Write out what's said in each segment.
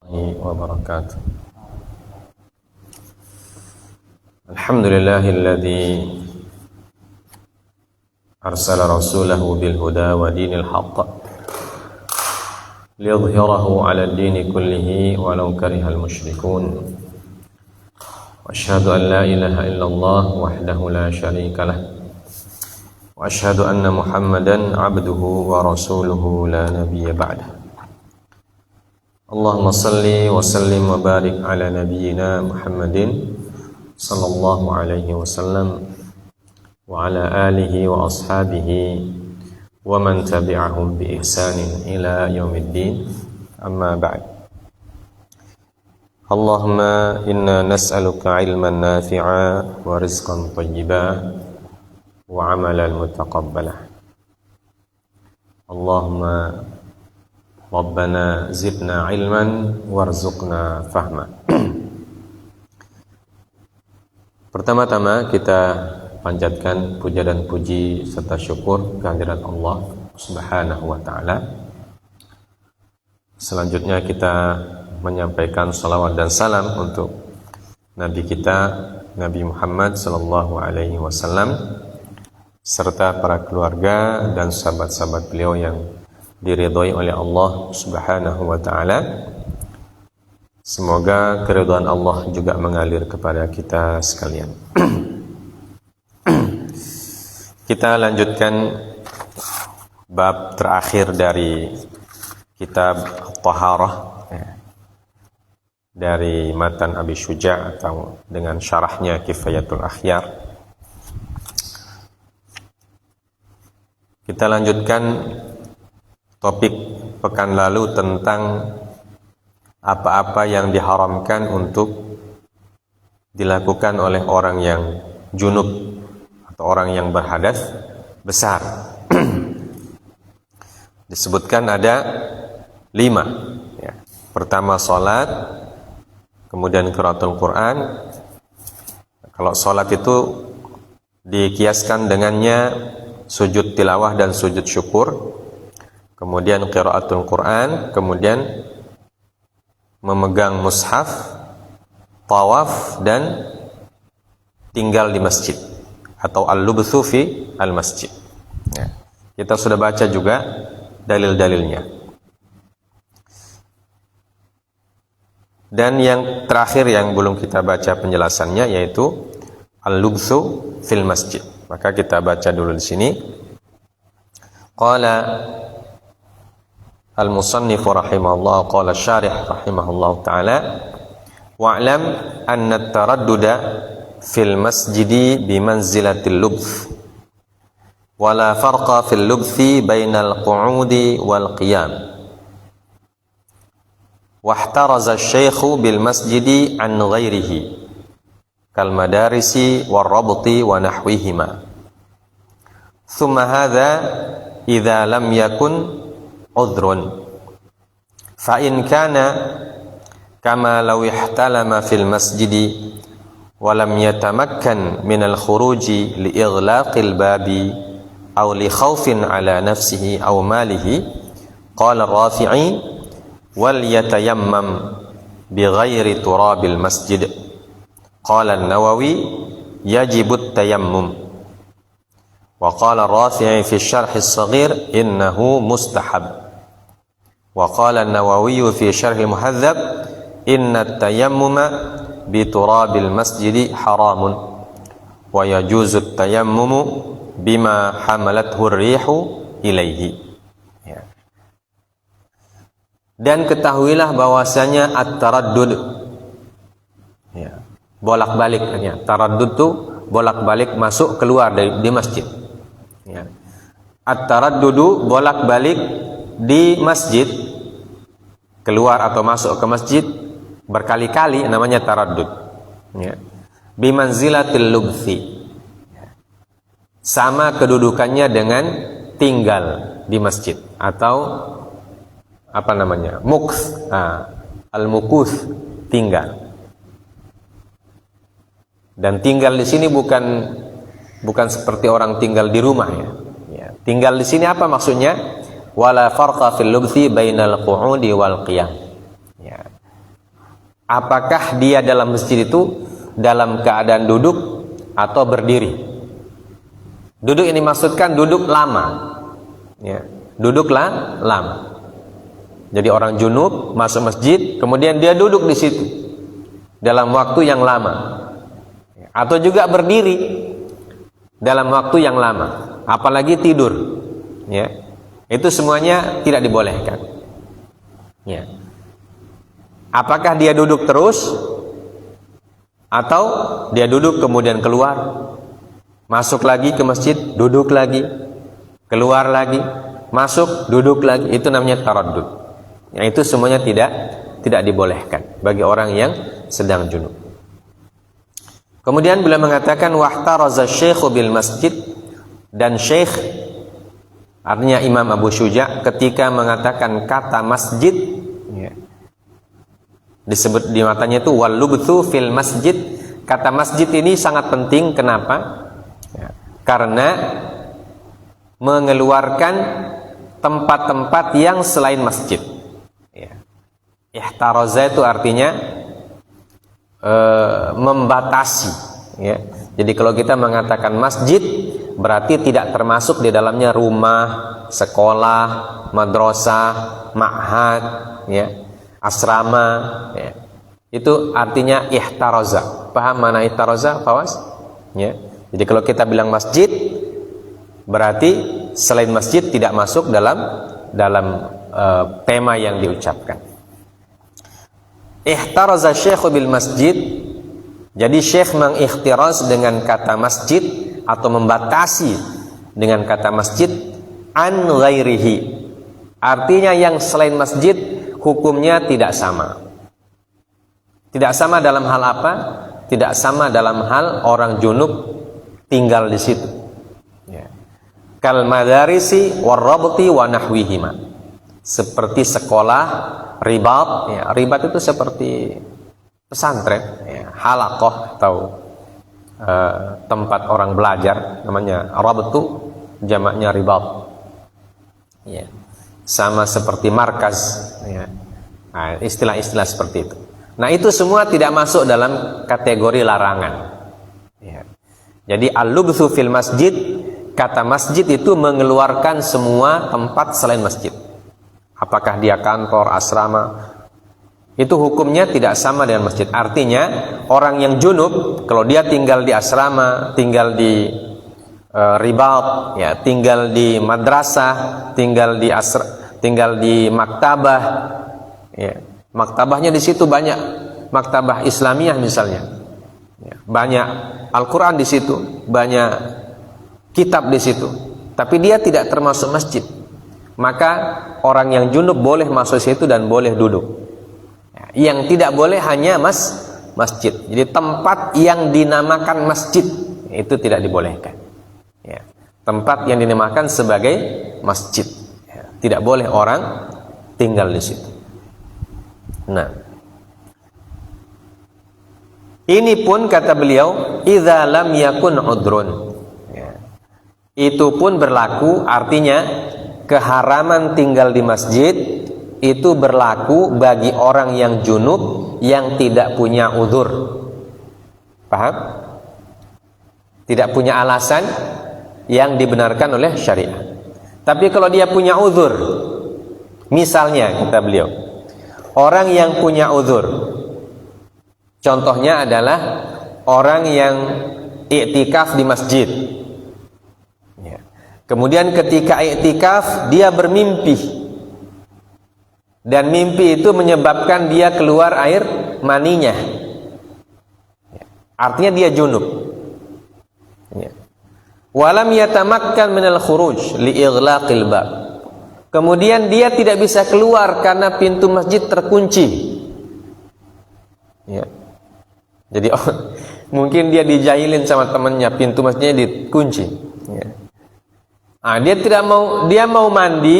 wabarakatuh. Alhamdulillahilladzi arsala rasulahu bil huda wa dinil haqq liyudhhirahu 'ala ad-dini kullihi walau karihal musyrikun. Wa asyhadu an la ilaha illallah wahdahu la syarika lah. Wa asyhadu anna Muhammadan 'abduhu wa rasuluhu la nabiyya ba'dah. Allahumma salli wa sallim wa barik ala nabiyyina Muhammadin sallallahu alaihi wasallam wa ala alihi wa ashabihi wa man tabi'ahum bi ihsanin ila yaumiddin, amma ba'd. Allahumma inna nas'aluka ilman nafi'a wa rizqan thayyiba wa amalan mutaqabbala. Allahumma Rabbana zidna ilman warzuqna fahma. Pertama-tama kita panjatkan puja dan puji serta syukur kehadirat Allah Subhanahu wa ta'ala. Selanjutnya kita menyampaikan salawat dan salam untuk Nabi kita, Nabi Muhammad sallallahu alaihi wasallam, serta para keluarga dan sahabat-sahabat beliau yang diridhai oleh Allah Subhanahu wa ta'ala. Semoga keridhaan Allah juga mengalir kepada kita sekalian. Kita lanjutkan bab terakhir dari kitab Taharah dari matan Abi Syuja' atau dengan syarahnya Kifayatul Akhyar. Kita lanjutkan topik pekan lalu tentang apa-apa yang diharamkan untuk dilakukan oleh orang yang junub atau orang yang berhadas besar. Disebutkan ada 5 ya. Pertama salat, kemudian qiraatul Quran. Kalau salat itu dikiaskan dengannya sujud tilawah dan sujud syukur, kemudian qiraatul Quran, kemudian memegang mushaf, tawaf, dan tinggal di masjid atau al-lubthu fi al-masjid ya. Kita sudah baca juga dalil-dalilnya. Dan yang terakhir yang belum kita baca penjelasannya yaitu al-lubthu fil masjid. Maka kita baca dulu di sini. Qala al-musannif rahimahullah, qala syarih rahimahullah ta'ala, wa'lam anna at-taradduda fil masjidi bimanzilatil lubth wa la farqa fil lubthi bainal qu'udi wal qiyam. Wahtaraza asy-syaikhu bil masjidi an ghairihi kal madarisi war rabti wa nahwihima. Thumma hadha idza lam yakun udhrun fa in kana kama law ihtalama fil masjidi wa lam yatamakkan min al khuruji li ighlaqil babi aw li khawfin ala nafsihi aw malihi. Qala ar-Rafi'i wal yatayammam bi ghairi turabil masjid. Qala an-Nawawi yajibu at-tayammum. Wa qala ar-Rafi'i fi syarh as-saghir innahu mustahab. Wa qala an-Nawawi fi syarh al-muhadzab inna at-tayammuma bi turabil masjidi haramun wa yajuzu at-tayammumu bima hamalathu ar-rihu ilaihi. Ya. Dan ketahuilah bahwasanya at-taraddud ya, bolak-balik ya. Taraddud itu bolak-balik masuk keluar di masjid. Ya. At-taraddudu bolak-balik di masjid, keluar atau masuk ke masjid berkali-kali namanya taraddud. Ya. Bimanzilatil lubthi. Sama kedudukannya dengan tinggal di masjid atau apa namanya? Mukth. Al-mukuth, tinggal. Dan tinggal di sini bukan seperti orang tinggal di rumah ya. Ya. Tinggal di sini apa maksudnya? Wala farqa fil lubthi bainal qu'udi wal qiyam. Ya. apakah dia dalam masjid itu dalam keadaan duduk atau berdiri. Duduk ini maksudkan duduk lama, ya, duduklah lama. Jadi orang junub masuk masjid, kemudian dia duduk di situ dalam waktu yang lama, atau juga berdiri dalam waktu yang lama, apalagi tidur, ya, itu semuanya tidak dibolehkan. Ya. Apakah dia duduk terus, atau dia duduk kemudian keluar, masuk lagi ke masjid, duduk lagi, keluar lagi, masuk, duduk lagi, itu namanya taraddud. Yang itu semuanya tidak dibolehkan bagi orang yang sedang junub. Kemudian beliau mengatakan wahtaraza syekhu bil masjid, dan syekh artinya Imam Abu Syuja ketika mengatakan kata masjid, ya, disebut di matanya itu walubthu fil masjid. Kata masjid ini sangat penting. Kenapa? Ya, karena mengeluarkan tempat-tempat yang selain masjid. Ya. Ihtaraza itu artinya membatasi, ya. Jadi kalau kita mengatakan masjid, berarti tidak termasuk di dalamnya rumah, sekolah, madrasah, ma'had, ya, asrama, ya. Itu artinya ihtaraza. Paham mana ihtaraza, Fawas? Ya. Jadi kalau kita bilang masjid, berarti selain masjid tidak masuk dalam tema yang diucapkan. Ihtaraza syekhu bil masjid. Jadi syekh mengikhtiraz dengan kata masjid atau membatasi dengan kata masjid an ghairihi. Artinya yang selain masjid hukumnya tidak sama. Tidak sama dalam hal apa? Tidak sama dalam hal orang junub tinggal di situ. Ya. Kal madarisi warrabti wa nahwihima. Seperti sekolah, ribat, ya, ribat itu seperti pesantren, ya, halaqah atau tempat orang belajar, namanya rabtu, jamaknya ribat. Ya. Sama seperti markaz, ya. Nah, istilah-istilah seperti itu. Nah, itu semua tidak masuk dalam kategori larangan. Ya. Jadi al-lubthu fil masjid, kata masjid itu mengeluarkan semua tempat selain masjid. Apakah dia kantor, asrama, itu hukumnya tidak sama dengan masjid. Artinya orang yang junub, kalau dia tinggal di asrama, tinggal di ribat, ya, tinggal di madrasah, tinggal di maktabah, ya, maktabahnya di situ banyak, maktabah Islamiyah misalnya, ya, banyak Al-Quran di situ, banyak kitab di situ, tapi dia tidak termasuk masjid, maka orang yang junub boleh masuk situ dan boleh duduk. Yang tidak boleh hanya masjid. Jadi tempat yang dinamakan masjid itu tidak dibolehkan. Ya. Tempat yang dinamakan sebagai masjid, ya, tidak boleh orang tinggal di situ. Nah, ini pun kata beliau, idza lam yakun udrun. Ya. Itu pun berlaku, artinya keharaman tinggal di masjid itu berlaku bagi orang yang junub yang tidak punya uzur. Paham? Tidak punya alasan yang dibenarkan oleh syariat. Tapi kalau dia punya uzur, misalnya kata beliau, orang yang punya uzur, contohnya adalah orang yang iktikaf di masjid. Ya. Kemudian ketika iktikaf dia bermimpi, dan mimpi itu menyebabkan dia keluar air maninya. Artinya dia junub. Walam yatamakkan minal khuruj liighlaqil bab. Kemudian dia tidak bisa keluar karena pintu masjid terkunci. Ya. Jadi mungkin dia dijahilin sama temannya, pintu masjidnya dikunci. Ya. Nah, dia mau mandi,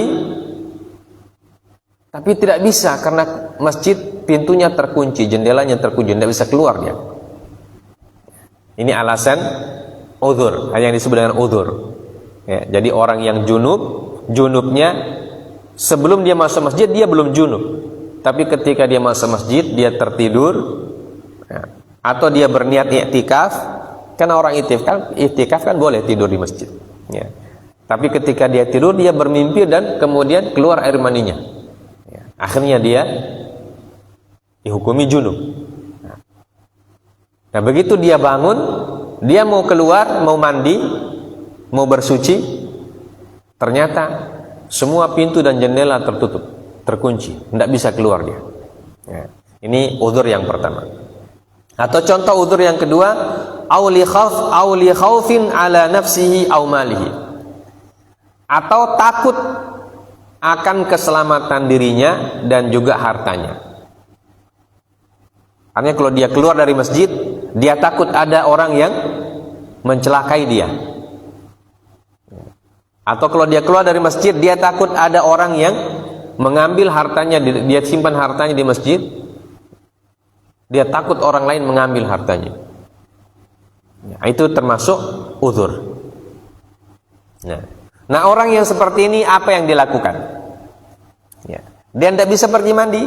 tapi tidak bisa karena masjid pintunya terkunci, jendelanya terkunci, tidak bisa keluar dia. Ini alasan uzur, yang disebut dengan uzur. Ya, jadi orang yang junubnya sebelum dia masuk masjid dia belum junub, tapi ketika dia masuk masjid dia tertidur, ya, atau dia berniat i'tikaf. Karena orang i'tikaf kan boleh tidur di masjid, ya. Tapi ketika dia tidur dia bermimpi dan kemudian keluar air maninya, ya. Akhirnya dia dihukumi junub. Nah begitu dia bangun, dia mau keluar, mau mandi, mau bersuci, ternyata semua pintu dan jendela tertutup, terkunci, tidak bisa keluar dia, ya. Ini uzur yang pertama. Atau contoh uzur yang kedua, auli khaufin ala nafsihi aw malihi, atau takut akan keselamatan dirinya dan juga hartanya. Artinya kalau dia keluar dari masjid, dia takut ada orang yang mencelakai dia. Atau kalau dia keluar dari masjid, dia takut ada orang yang mengambil hartanya, dia simpan hartanya di masjid. Dia takut orang lain mengambil hartanya. Ya, itu termasuk uzur. Nah, orang yang seperti ini apa yang dilakukan? Ya, dia tidak bisa pergi mandi.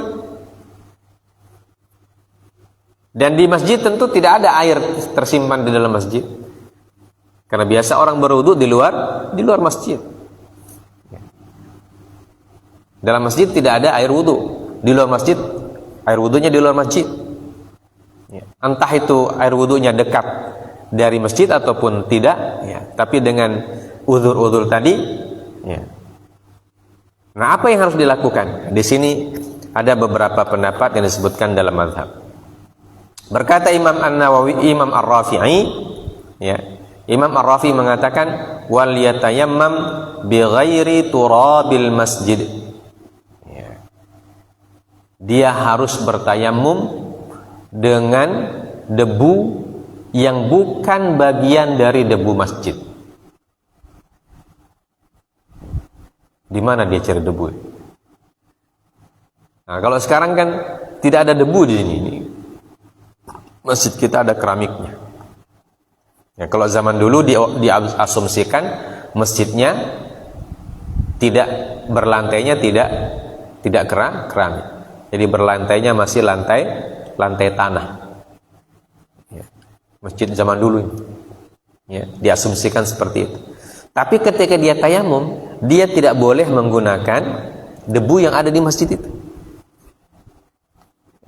Dan di masjid tentu tidak ada air tersimpan di dalam masjid. Karena biasa orang berwudu di luar masjid. Ya. Dalam masjid tidak ada air wudu. Di luar masjid, air wudunya di luar masjid. Ya. Entah itu air wudunya dekat dari masjid ataupun tidak, ya. Tapi dengan uzur-uzur tadi, ya. Nah, apa yang harus dilakukan? Di sini ada beberapa pendapat yang disebutkan dalam mazhab. Berkata Imam An-Nawawi, Imam Ar-Rafi'i, ya. Imam Ar-Rafi'i mengatakan wal yatayammam bi ghairi turabil masjid. Ya. Dia harus bertayamum dengan debu yang bukan bagian dari debu masjid. Di mana dia cari debu? Nah, kalau sekarang kan tidak ada debu di sini. Masjid kita ada keramiknya. Ya, kalau zaman dulu diasumsikan masjidnya tidak berlantainya tidak keramik. Jadi berlantainya masih lantai tanah. Ya. Masjid zaman dulu ini. Ya, diasumsikan seperti itu. Tapi ketika dia tayamum, dia tidak boleh menggunakan debu yang ada di masjid itu.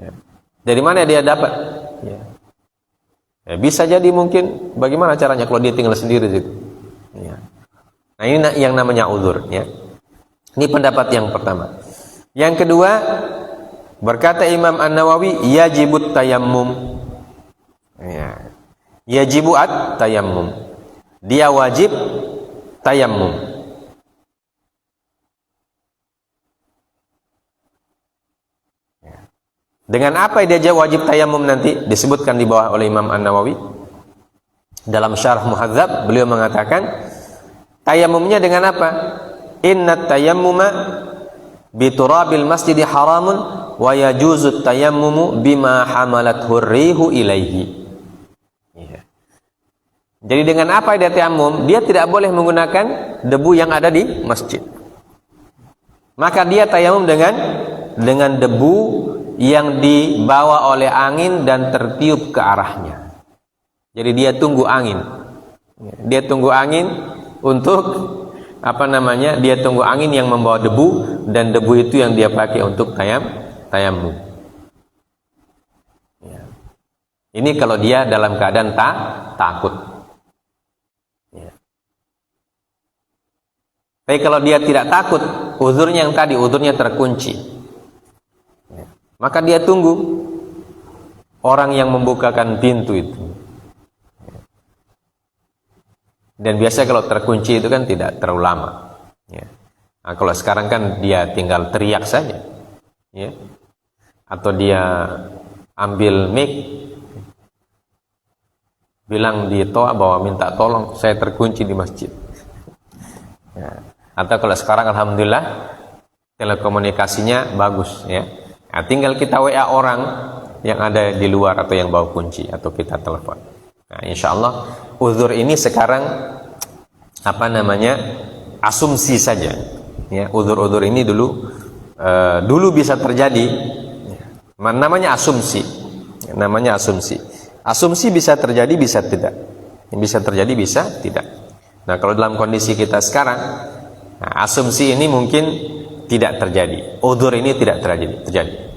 Ya. Dari mana dia dapat? Ya. Ya, bisa jadi mungkin bagaimana caranya kalau dia tinggal sendiri gitu. Ya. Nah, ini yang namanya uzur, ya. Ini pendapat yang pertama. Yang kedua, berkata Imam An-Nawawi, yajibut tayammum. Ya. Yajibu at-tayammum. Dia wajib tayammum. Ya. Dengan apa dia wajib tayammum nanti? Disebutkan di bawah oleh Imam An-Nawawi. Dalam Syarah Muhadzab, beliau mengatakan, tayammumnya dengan apa? Inna tayammuma biturabil masjidi haramun wa yajuzut tayammumu bima hamalat hurrihu ilaihi. Ya. Jadi dengan apa dia tayammum? Dia tidak boleh menggunakan debu yang ada di masjid. Maka dia tayammum dengan debu yang dibawa oleh angin dan tertiup ke arahnya. Jadi dia tunggu angin. Dia tunggu angin untuk dia tunggu angin yang membawa debu, dan debu itu yang dia pakai untuk tayammum. Ya. Ini kalau dia dalam keadaan takut. Ya. Tapi kalau dia tidak takut, uzurnya yang tadi, uzurnya terkunci. Ya. Maka dia tunggu orang yang membukakan pintu itu. Dan biasa kalau terkunci itu kan tidak terlalu lama. Ya. Nah, kalau sekarang kan dia tinggal teriak saja, ya. Atau dia ambil mic, bilang di toa bahwa minta tolong, saya terkunci di masjid. Ya. Atau kalau sekarang alhamdulillah telekomunikasinya bagus, ya. Nah, tinggal kita WA orang yang ada di luar atau yang bawa kunci, atau kita telepon. Nah, insya Allah uzur ini sekarang asumsi saja, ya. Uzur-uzur ini dulu bisa terjadi Namanya asumsi. Namanya asumsi. Asumsi bisa terjadi, bisa tidak. Bisa terjadi, bisa tidak. Nah, kalau dalam kondisi kita sekarang, nah, asumsi ini mungkin tidak terjadi. Udzur ini tidak terjadi.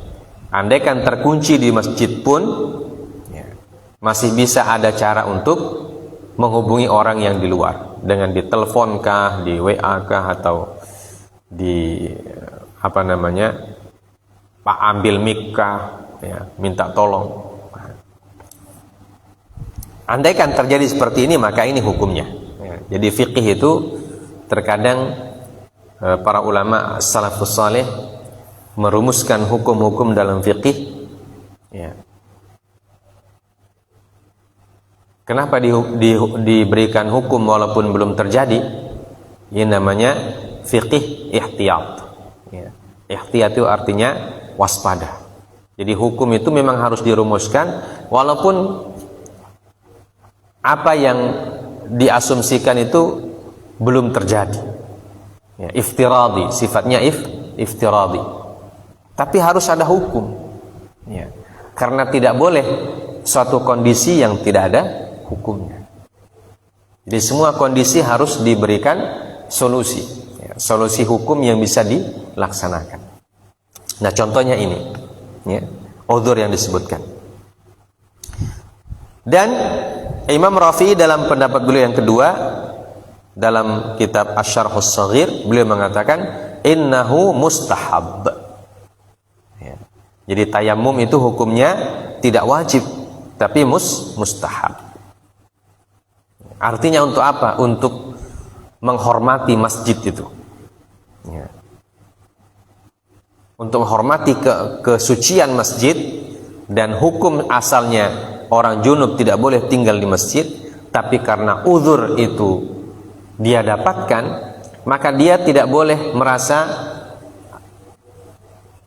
Andaikan terkunci di masjid pun, ya, masih bisa ada cara untuk menghubungi orang yang di luar dengan ditelepon kah, di WA kah, atau di apa namanya, Pak ambil mic kah, ya, minta tolong. Andaikan terjadi seperti ini, maka ini hukumnya. Ya, jadi fikih itu terkadang para ulama salafus saleh merumuskan hukum-hukum dalam fikih. Ya. Kenapa diberikan hukum walaupun belum terjadi? Ini namanya fiqih ihtiyat. Ya. Ihtiyat itu artinya waspada. Jadi hukum itu memang harus dirumuskan walaupun apa yang diasumsikan itu belum terjadi. Ya, iftiradi, sifatnya iftiradi. Tapi harus ada hukum. Ya. Karena tidak boleh suatu kondisi yang tidak ada hukumnya. Jadi semua kondisi harus diberikan solusi, ya, solusi hukum yang bisa dilaksanakan. Nah, contohnya ini, ya, udzur yang disebutkan. Dan Imam Rafi'i dalam pendapat beliau yang kedua dalam kitab Asy-Syarhus Shaghir, beliau mengatakan innahu mustahab. Ya. Jadi tayamum itu hukumnya tidak wajib, tapi mustahab. Artinya untuk apa? Untuk menghormati masjid itu. Ya. Untuk menghormati kesucian masjid, dan hukum asalnya orang junub tidak boleh tinggal di masjid, tapi karena uzur itu dia dapatkan, maka dia tidak boleh merasa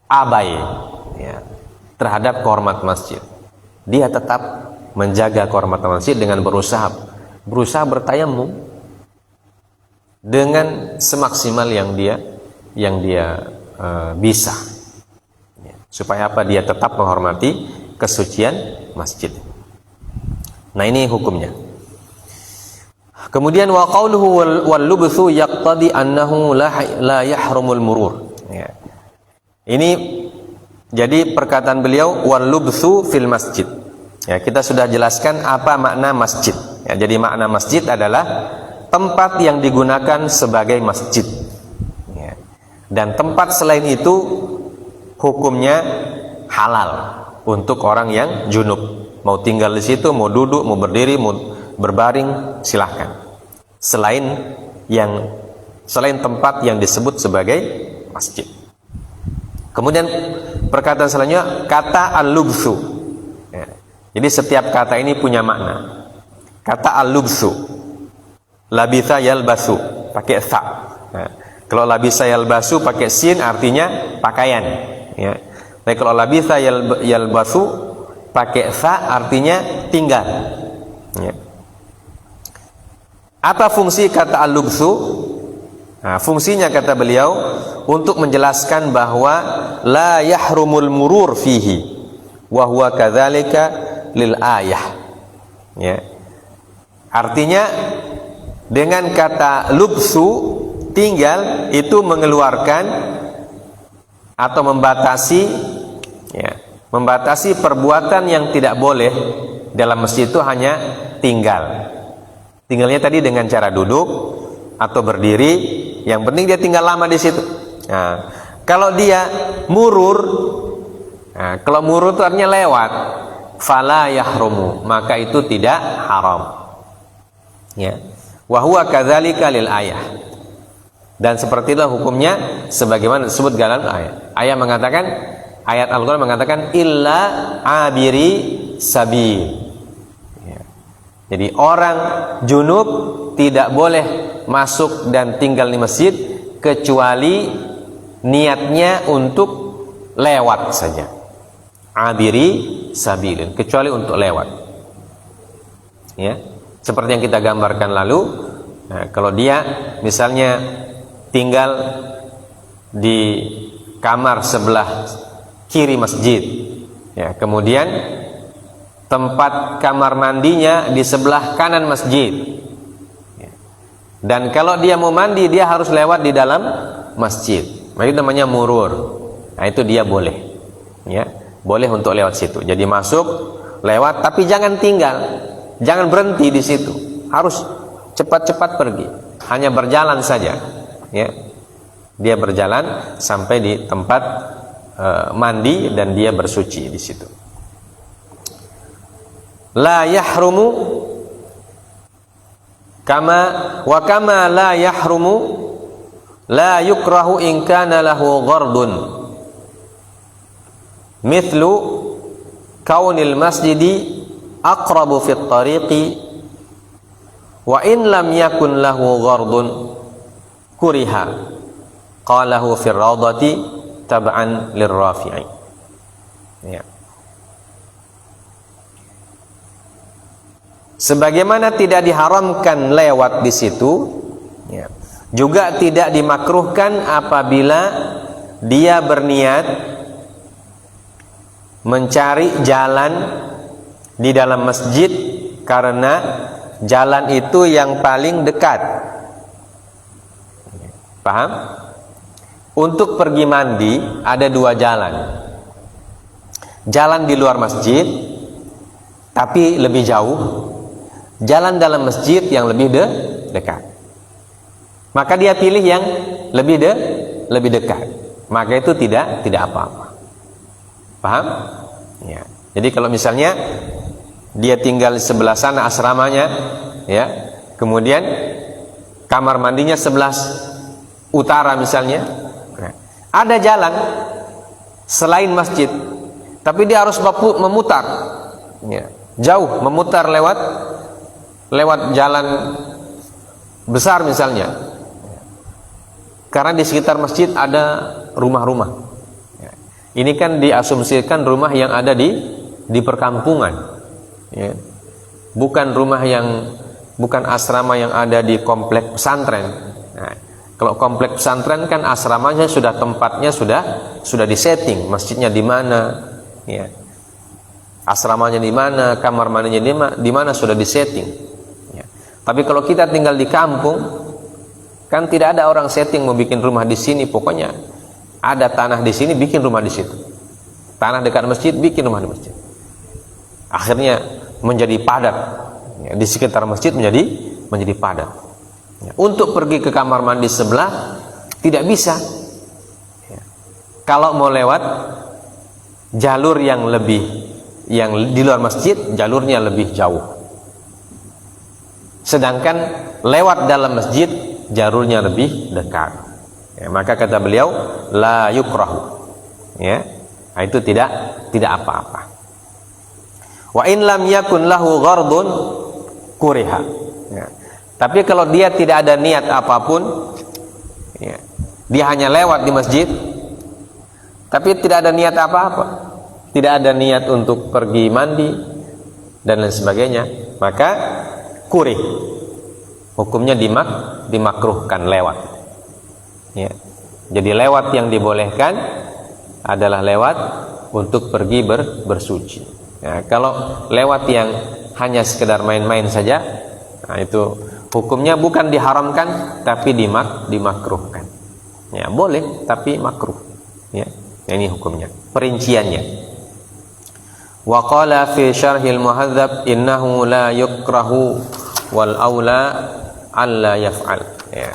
abai, ya, terhadap kehormatan masjid. Dia tetap menjaga kehormatan masjid dengan berusaha bertayamum dengan semaksimal yang dia bisa, ya, supaya apa? Dia tetap menghormati kesucian masjid. Nah, ini hukumnya. Kemudian wa qauluhu wal lubthu yaqtadi annahu la yahrumul murur. Ya. Ini jadi perkataan beliau wal lubthu fil masjid. Ya, kita sudah jelaskan apa makna masjid. Ya, jadi makna masjid adalah tempat yang digunakan sebagai masjid. Ya. Dan tempat selain itu hukumnya halal untuk orang yang junub. Mau tinggal di situ, mau duduk, mau berdiri, mau berbaring, silahkan. Selain tempat yang disebut sebagai masjid. Kemudian perkataan selanjutnya kata al-lubthu. Ya. Jadi setiap kata ini punya makna. Kata al-lubthu, labitha yalbasu, pakai tha. Nah, kalau labitha yalbasu pakai sin artinya pakaian. Ya. Tapi kalau labitha yalbasu pakai tha artinya tinggal. Ya. Apa fungsi kata al-lubthu? Nah, fungsinya kata beliau untuk menjelaskan bahwa la yahrumul murur fihi wa huwa kadzalika lil ayah. Ya. Artinya dengan kata lubthu, tinggal, itu mengeluarkan atau membatasi, ya, membatasi perbuatan yang tidak boleh dalam masjid itu hanya tinggal. Tinggalnya tadi dengan cara duduk atau berdiri, yang penting dia tinggal lama di situ. Nah, kalau dia murur, nah, kalau murur itu artinya lewat, fala yahrumu, maka itu tidak haram. Ya, wa huwa kadzalika lil ayah. Dan seperti itulah hukumnya sebagaimana disebut dalam ayat. Ayat Al-Qur'an mengatakan illa abiri sabil. Ya. Jadi orang junub tidak boleh masuk dan tinggal di masjid kecuali niatnya untuk lewat saja. Abiri sabilin, kecuali untuk lewat. Ya. Seperti yang kita gambarkan lalu, nah, kalau dia misalnya tinggal di kamar sebelah kiri masjid, Ya, kemudian tempat kamar mandinya di sebelah kanan masjid. Ya. Dan kalau dia mau mandi, dia harus lewat di dalam masjid. Nah, itu namanya murur. Nah, itu dia boleh. Ya, boleh untuk lewat situ. Jadi masuk, lewat, tapi jangan tinggal. Jangan berhenti di situ. Harus cepat-cepat pergi. Hanya berjalan saja. Ya. Dia berjalan sampai di tempat mandi dan dia bersuci di situ. La yahrumu kama la yahrumu la yukrahu in kana lahu ghardun mithlu kaunil masjidi aqrabu fit tariqi wa in lam yakun lahu ghardun kuriha qalahu fir rawdati tab'an lirrafi'i. Ya. Sebagaimana tidak diharamkan lewat di situ, ya, juga tidak dimakruhkan apabila dia berniat mencari jalan di dalam masjid karena jalan itu yang paling dekat. Paham? Untuk pergi mandi ada dua jalan. Jalan di luar masjid tapi lebih jauh, jalan dalam masjid yang lebih dekat. Maka dia pilih yang lebih dekat. Maka itu tidak apa-apa. Paham? Ya. Jadi kalau misalnya dia tinggal di sebelah sana asramanya, ya, kemudian kamar mandinya sebelah utara misalnya, nah, ada jalan selain masjid, tapi dia harus memutar, ya, jauh memutar lewat jalan besar misalnya, karena di sekitar masjid ada rumah-rumah. Ini kan diasumsikan rumah yang ada di perkampungan, ya. Bukan asrama yang ada di komplek pesantren. Nah, kalau komplek pesantren kan asramanya tempatnya sudah disetting, masjidnya di mana, ya, asramanya di mana, kamar mandinya di mana sudah disetting. Tapi kalau kita tinggal di kampung, kan tidak ada orang setting mau bikin rumah di sini. Pokoknya ada tanah di sini, bikin rumah di situ. Tanah dekat masjid, bikin rumah di masjid. Akhirnya menjadi padat. Ya, di sekitar masjid menjadi padat. Ya, untuk pergi ke kamar mandi sebelah tidak bisa. Ya. Kalau mau lewat jalur yang di luar masjid, jalurnya lebih jauh. Sedangkan lewat dalam masjid jalurnya lebih dekat. Ya, maka kata beliau la yukrahu. Ya, nah, itu tidak apa-apa. Wa in lam yakun lahu ghardun kuriha. Ya. Tapi kalau dia tidak ada niat apapun, ya, dia hanya lewat di masjid, tapi tidak ada niat apa-apa, tidak ada niat untuk pergi mandi dan lain sebagainya, maka kurih, hukumnya dimakruhkan lewat. Ya. Jadi lewat yang dibolehkan adalah lewat untuk pergi bersuci. Ya, kalau lewat yang hanya sekedar main-main saja, nah itu hukumnya bukan diharamkan tapi dimakruhkan. Ya, boleh tapi makruh. Ya, ini hukumnya, perinciannya. Wa qala fi syarhil muhadzab innahu la yukrahu wal aula alla yaf'al. Ya.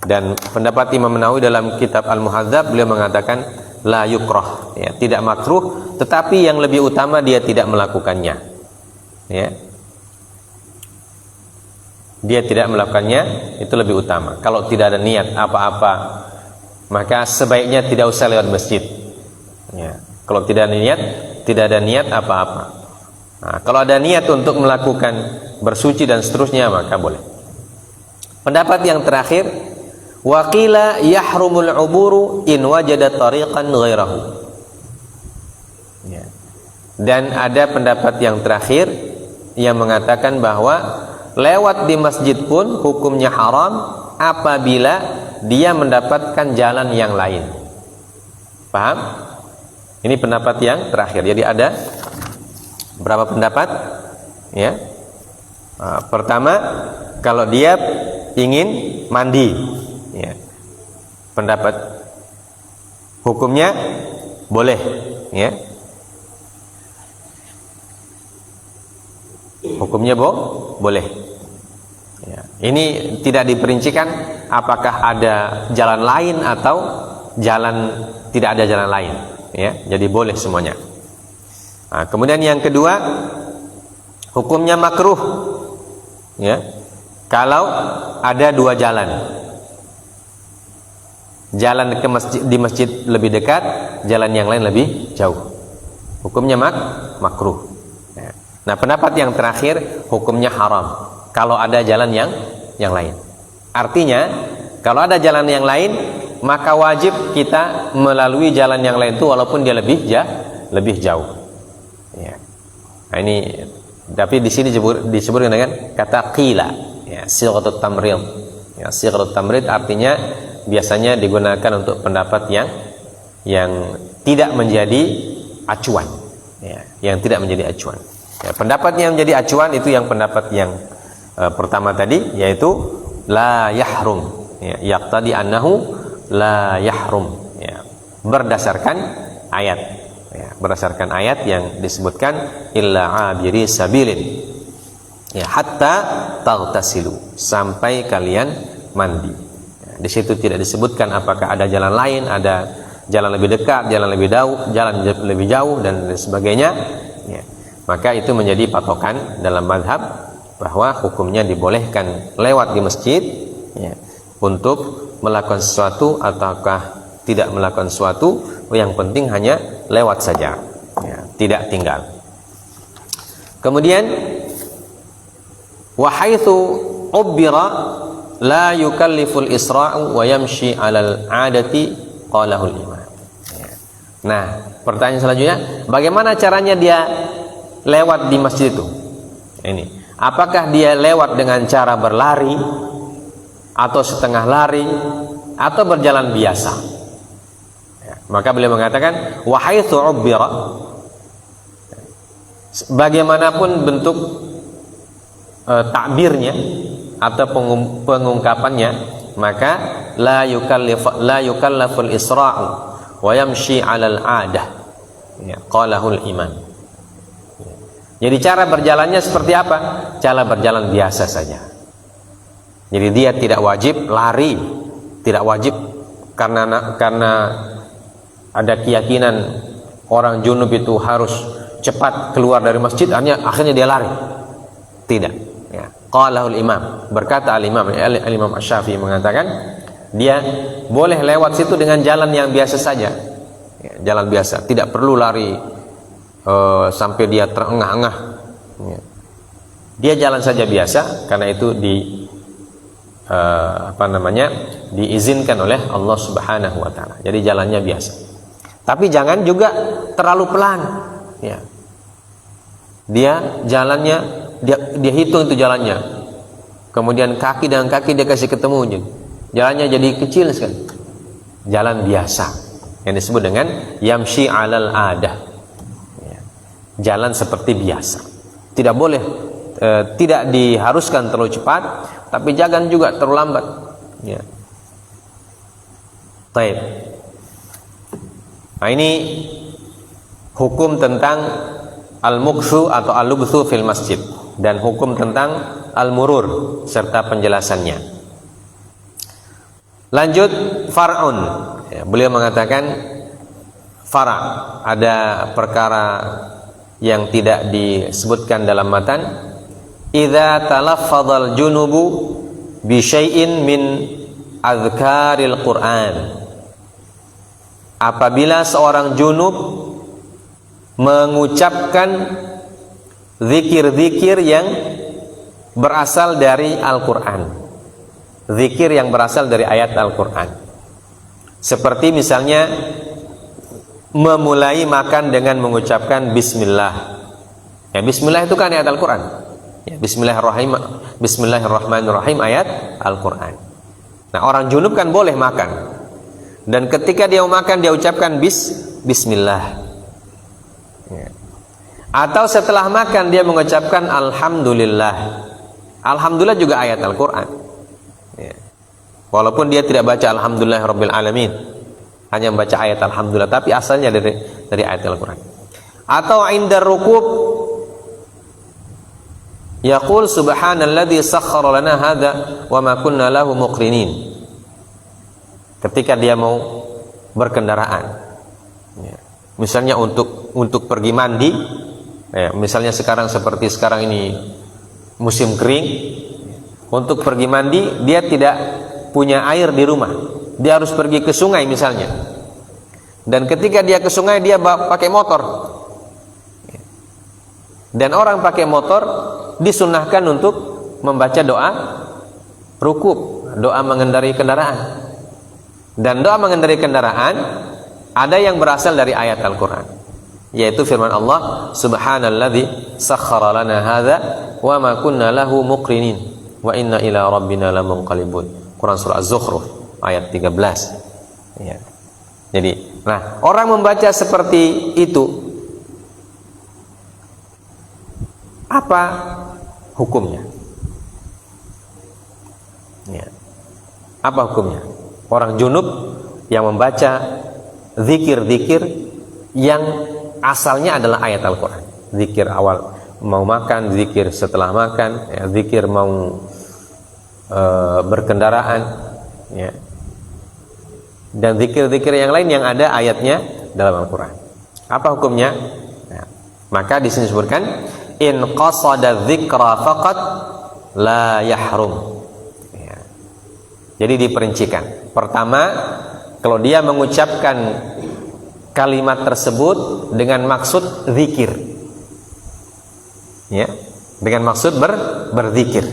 Dan pendapat Imam Nawawi dalam kitab Al-Muhadzab, beliau mengatakan la yukrah, ya, tidak makruh, tetapi yang lebih utama dia tidak melakukannya. Ya. Dia tidak melakukannya, itu lebih utama. Kalau tidak ada niat apa-apa, maka sebaiknya tidak usah lewat masjid. Ya. Kalau tidak ada niat apa-apa. Nah, kalau ada niat untuk melakukan bersuci dan seterusnya, maka boleh. Pendapat yang terakhir, waqila yahrumul uburu in wajada tariqan ghairahu. Ya. Dan ada pendapat yang terakhir yang mengatakan bahwa lewat di masjid pun hukumnya haram apabila dia mendapatkan jalan yang lain. Paham? Ini pendapat yang terakhir. Jadi ada berapa pendapat? Ya. Pertama, kalau dia ingin mandi, ya. Pendapat hukumnya boleh, ya. Hukumnya boleh. Ya. Ini tidak diperincikan apakah ada jalan lain atau tidak ada jalan lain. Ya, jadi boleh semuanya. Nah, kemudian yang kedua, hukumnya makruh. Ya, kalau ada dua jalan, jalan ke masjid, di masjid lebih dekat, jalan yang lain lebih jauh, hukumnya makruh. Ya. Nah, pendapat yang terakhir, hukumnya haram kalau ada jalan yang lain. Artinya, kalau ada jalan yang lain, maka wajib kita melalui jalan yang lain itu walaupun dia lebih jauh. Ya. Nah, ini tapi di sini disebutkan dengan kata qila, ya, sighatut tamrid. Ya, sighatut tamrid artinya biasanya digunakan untuk pendapat yang tidak menjadi acuan. Ya, yang tidak menjadi acuan. Ya, pendapat yang menjadi acuan itu yang pendapat yang pertama tadi, yaitu la yahrum. Ya, yaqtadi annahu la yahrum, ya, berdasarkan ayat, ya, berdasarkan ayat yang disebutkan illa abiri sabilin, ya, hatta taghtasilu, sampai kalian mandi. Ya, di situ tidak disebutkan apakah ada jalan lain, ada jalan lebih dekat, jalan lebih jauh dan sebagainya. Ya, maka itu menjadi patokan dalam mazhab bahwa hukumnya dibolehkan lewat di masjid, ya, untuk melakukan sesuatu ataukah tidak melakukan sesuatu, yang penting hanya lewat saja, ya, tidak tinggal. Kemudian wa haitsu ubbira la yukalliful isra'u wa yamshi 'alal 'adati qalahul imam. Ya. Nah, pertanyaan selanjutnya, bagaimana caranya dia lewat di masjid itu? Ini, apakah dia lewat dengan cara berlari atau setengah lari atau berjalan biasa? Ya, maka beliau mengatakan wa haitsu ubbira, bagaimanapun bentuk takbirnya atau pengungkapannya, maka la yukallaful isra'u wa yamshi 'alal 'adah, ya, qalahul imam. Jadi cara berjalannya seperti apa? Cara berjalan biasa saja. Jadi dia tidak wajib lari, tidak wajib karena ada keyakinan orang junub itu harus cepat keluar dari masjid, akhirnya dia lari. Tidak. Ya. Qalahul imam, berkata al-imam Asy-Syafi'i mengatakan dia boleh lewat situ dengan jalan yang biasa saja, ya, jalan biasa, tidak perlu lari sampai dia terengah-engah. Ya. Dia jalan saja biasa, karena itu diizinkan oleh Allah Subhanahu wa taala. Jadi jalannya biasa. Tapi jangan juga terlalu pelan. Ya. Dia jalannya dia hitung itu jalannya. Kemudian kaki dengan kaki dia kasih ketemu. Jalannya jadi kecil sekali. Jalan biasa yang disebut dengan yamshi 'alal 'adah. Ya. Jalan seperti biasa. Tidak boleh tidak diharuskan terlalu cepat, tapi jangan juga terlalu lambat. Ya. Baik. Nah, ini hukum tentang al-mukthu atau al-lubthu fil masjid, dan hukum tentang al-murur serta penjelasannya. Lanjut far'un. Ya, beliau mengatakan fara', ada perkara yang tidak disebutkan dalam matan. Idza talaffadzal junubu bi syai'in min azkaril Qur'an. Apabila seorang junub mengucapkan zikir-zikir yang berasal dari Al-Qur'an, zikir yang berasal dari ayat Al-Qur'an, seperti misalnya memulai makan dengan mengucapkan bismillah. Ya, bismillah itu kan ayat Al-Qur'an. Ya, Bismillahirrahmanirrahim ayat Al-Qur'an. Nah, orang junub kan boleh makan, dan ketika dia makan dia ucapkan bismillah. Ya. Atau setelah makan dia mengucapkan alhamdulillah. Alhamdulillah juga ayat Al-Quran. Ya. Walaupun dia tidak baca alhamdulillahirabbil alamin, hanya membaca ayat alhamdulillah, tapi asalnya dari ayat Al-Quran. Atau indar rukub yaqul subhanalladzi sakhkhara lana hadza wa ma kunna lahu muqrinin. Ketika dia mau berkendaraan, ya. Misalnya untuk pergi mandi, ya, misalnya seperti sekarang ini musim kering, untuk pergi mandi dia tidak punya air di rumah, dia harus pergi ke sungai misalnya, dan ketika dia ke sungai dia pakai motor, dan orang pakai motor disunahkan untuk membaca doa rukub, doa mengendarai kendaraan. Dan doa mengendarai kendaraan ada yang berasal dari ayat Al-Quran, yaitu firman Allah, subhanalladzi sakhkhara lana hadza wa ma kunna lahu muqrinin wa inna ila rabbina lamunqalibun. Quran surah Az-Zukhruf ayat 13. Ya. Jadi, orang membaca seperti itu, apa hukumnya? Ya. Apa hukumnya? Orang junub yang membaca zikir-zikir yang asalnya adalah ayat Al-Quran. Zikir awal mau makan, zikir setelah makan, ya, zikir mau berkendaraan, ya. Dan zikir-zikir yang lain yang ada ayatnya dalam Al-Quran. Apa hukumnya? Nah, maka di sini disebutkan in qasada dzikra faqat la yahrum. Ya. Jadi diperincikan. Pertama, kalau dia mengucapkan kalimat tersebut dengan maksud zikir, ya, dengan maksud berzikir,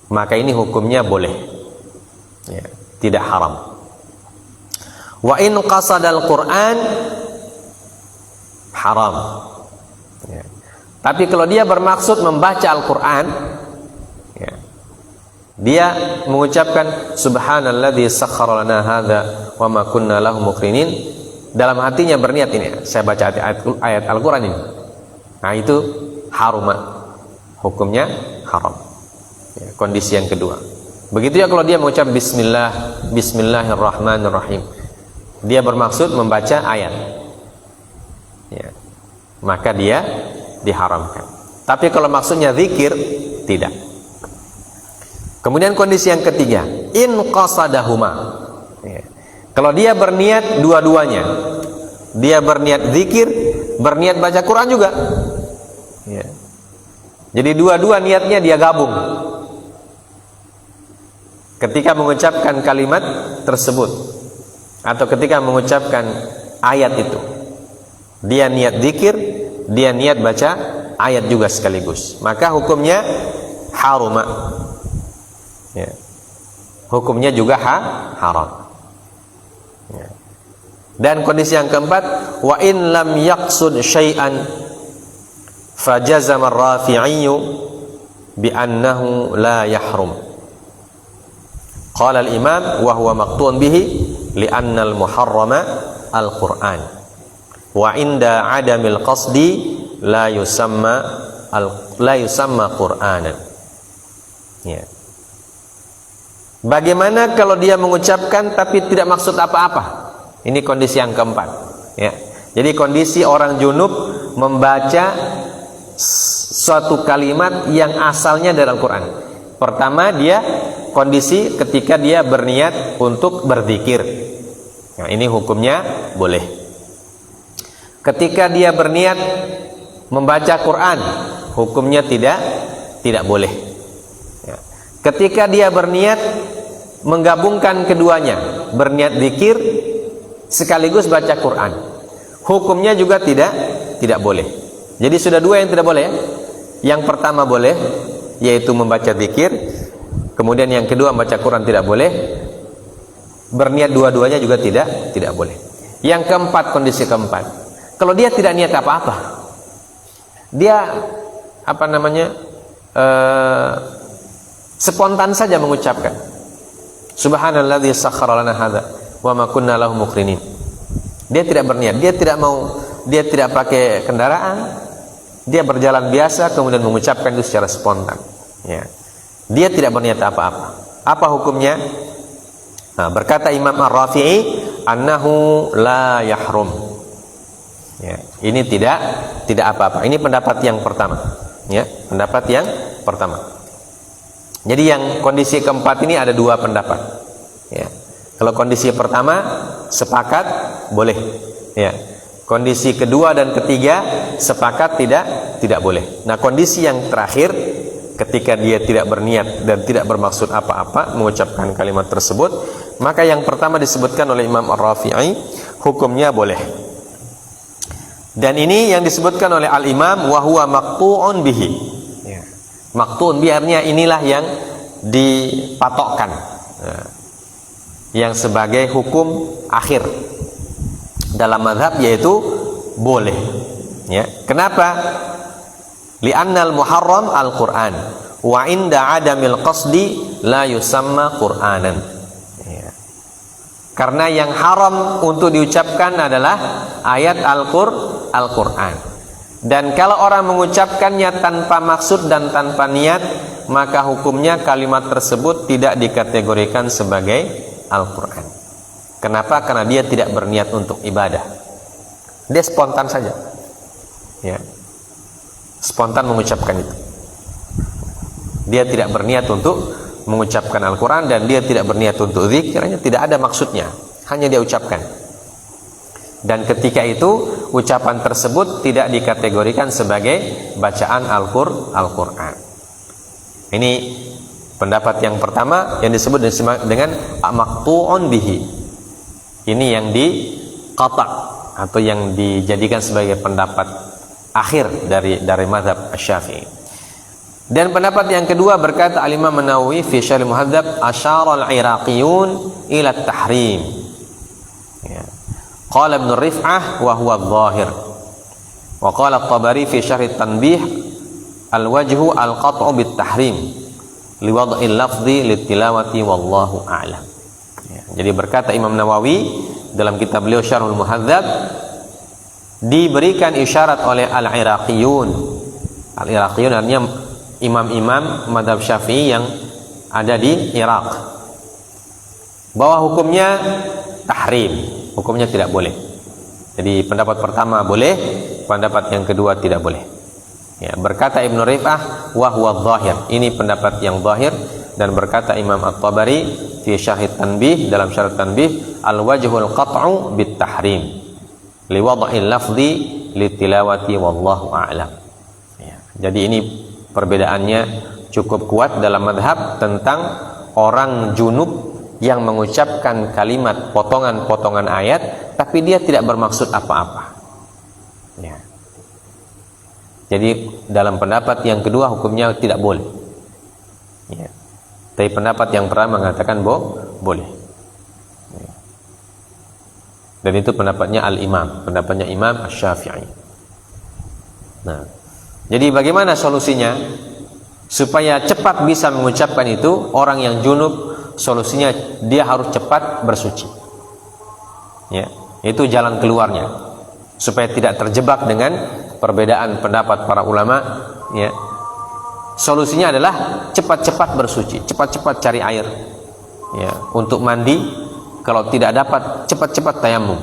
maka ini hukumnya boleh, ya, tidak haram. Wa in qasadal Quran haram. Ya. Tapi kalau dia bermaksud membaca Al-Quran, ya, dia mengucapkan subhanalladzi sakhkhara lana hadza wa ma kunna lahu muqrinin, dalam hatinya berniat ini, saya baca ayat Al-Quran ini. Nah, itu haruma, hukumnya haram. Ya, kondisi yang kedua. Begitu ya kalau dia mengucap bismillahirrahmanirrahim, dia bermaksud membaca ayat, ya, maka dia diharamkan. Tapi kalau maksudnya zikir, tidak. Kemudian kondisi yang ketiga, in qasadahuma, ya. Kalau dia berniat dua-duanya, dia berniat zikir, berniat baca Quran juga, ya. Jadi dua-dua niatnya dia gabung ketika mengucapkan kalimat tersebut, atau ketika mengucapkan ayat itu, dia niat zikir, dia niat baca ayat juga sekaligus, maka hukumnya haruma, ya. Hukumnya juga haram, ya. Dan kondisi yang keempat, wa in lam yaqsud syai'an fajazama ar-Rafi'i bi annahu la yahrum. Qala al-imam wa huwa maqtu'un bihi li'anna al-muharrama al-Qur'an wa inda adamil qasdi la yusamma Qur'anan. Ya. Bagaimana kalau dia mengucapkan tapi tidak maksud apa-apa? Ini kondisi yang keempat, ya. Jadi kondisi orang junub membaca suatu kalimat yang asalnya dari Al-Quran. Pertama, dia kondisi ketika dia berniat untuk berzikir. Nah, ini hukumnya boleh. Ketika dia berniat membaca Quran, hukumnya tidak boleh. Ya. Ketika dia berniat menggabungkan keduanya, berniat zikir sekaligus baca Quran, hukumnya juga tidak boleh. Jadi sudah dua yang tidak boleh, ya? Yang pertama boleh, yaitu membaca zikir. Kemudian yang kedua membaca Quran tidak boleh. Berniat dua-duanya juga tidak boleh. Yang keempat, kondisi keempat, kalau dia tidak niat apa-apa, dia spontan saja mengucapkan subhanalladzi sakhkhara lana hadza wa ma kunna lahu muqrinin. Dia tidak berniat, dia tidak mau dia tidak pakai kendaraan, dia berjalan biasa kemudian mengucapkan itu secara spontan, ya. Dia tidak berniat apa-apa. Apa hukumnya? Nah, berkata Imam Ar-Rafi'i, annahu la yahrum. Ya, ini tidak apa-apa. Ini pendapat yang pertama, ya, pendapat yang pertama. Jadi yang kondisi keempat ini ada dua pendapat, ya. Kalau kondisi pertama sepakat boleh, ya. Kondisi kedua dan ketiga sepakat tidak boleh. Nah, kondisi yang terakhir, ketika dia tidak berniat dan tidak bermaksud apa-apa mengucapkan kalimat tersebut, maka yang pertama disebutkan oleh Imam Ar-Rafi'i, hukumnya boleh. Dan ini yang disebutkan oleh Al-Imam wa huwa maqtu'un bihi. Ya. Maqtu'un bihi artinya inilah yang dipatokkan, ya, yang sebagai hukum akhir dalam mazhab, yaitu boleh, ya. Kenapa? Li'annal muharram al-Qur'an wa inda adamil qasdi la yusamma Qur'anan, ya. Karena yang haram untuk diucapkan adalah ayat Al-Qur'an. Dan kalau orang mengucapkannya tanpa maksud dan tanpa niat, maka hukumnya kalimat tersebut tidak dikategorikan sebagai Al-Qur'an. Kenapa? Karena dia tidak berniat untuk ibadah. Dia spontan saja, ya. Spontan mengucapkan itu. Dia tidak berniat untuk mengucapkan Al-Quran dan dia tidak berniat untuk zikirnya, tidak ada maksudnya, hanya dia ucapkan. Dan ketika itu ucapan tersebut tidak dikategorikan sebagai bacaan Al-Quran. Ini pendapat yang pertama yang disebut dengan maqtu'un bihi. Ini yang diqata' atau yang dijadikan sebagai pendapat akhir dari mazhab Asy-Syafi'i. Dan pendapat yang kedua berkata Al-Imam An-Nawawi fi Syarh Al-Muhadzab, asyara al-Iraqiyun ila at-tahrim. Ya. Qala Ibn Rif'ah wa huwa adh-dhahir. Wa qala At-Tabari fi Syarh At-Tanbih, al-wajhu al-qat'u bit-tahrim li wad'il lafzi lit-tilawati wallahu a'lam. Ya. Jadi berkata Imam Nawawi dalam kitab beliau Syarhul Muhadzab, diberikan isyarat oleh al-Iraqiyun. Al-Iraqiyun artinya imam-imam mazhab Syafi'i yang ada di Irak, bahwa hukumnya tahrim, hukumnya tidak boleh. Jadi pendapat pertama boleh, pendapat yang kedua tidak boleh. Ya, berkata Ibnu Rif'ah wa huwa dhahir, ini pendapat yang zahir. Dan berkata Imam At-Tabari fi Syarh Tanbih, dalam Syarh Tanbih, al-wajhul qat'u bit tahrim li wad'il lafzi litilawati wallahu a'lam. Ya, jadi ini perbedaannya cukup kuat dalam mazhab tentang orang junub yang mengucapkan kalimat potongan-potongan ayat tapi dia tidak bermaksud apa-apa. Ya. Jadi dalam pendapat yang kedua hukumnya tidak boleh. Ya. Tapi pendapat yang pertama mengatakan boleh. Ya. Dan itu pendapatnya Al-Imam, pendapatnya Imam Asy-Syafi'i. Nah, jadi bagaimana solusinya supaya cepat bisa mengucapkan itu? Orang yang junub, solusinya dia harus cepat bersuci. Ya, itu jalan keluarnya supaya tidak terjebak dengan perbedaan pendapat para ulama. Ya, solusinya adalah cepat-cepat bersuci, cepat-cepat cari air. Ya, untuk mandi, kalau tidak dapat cepat-cepat tayamum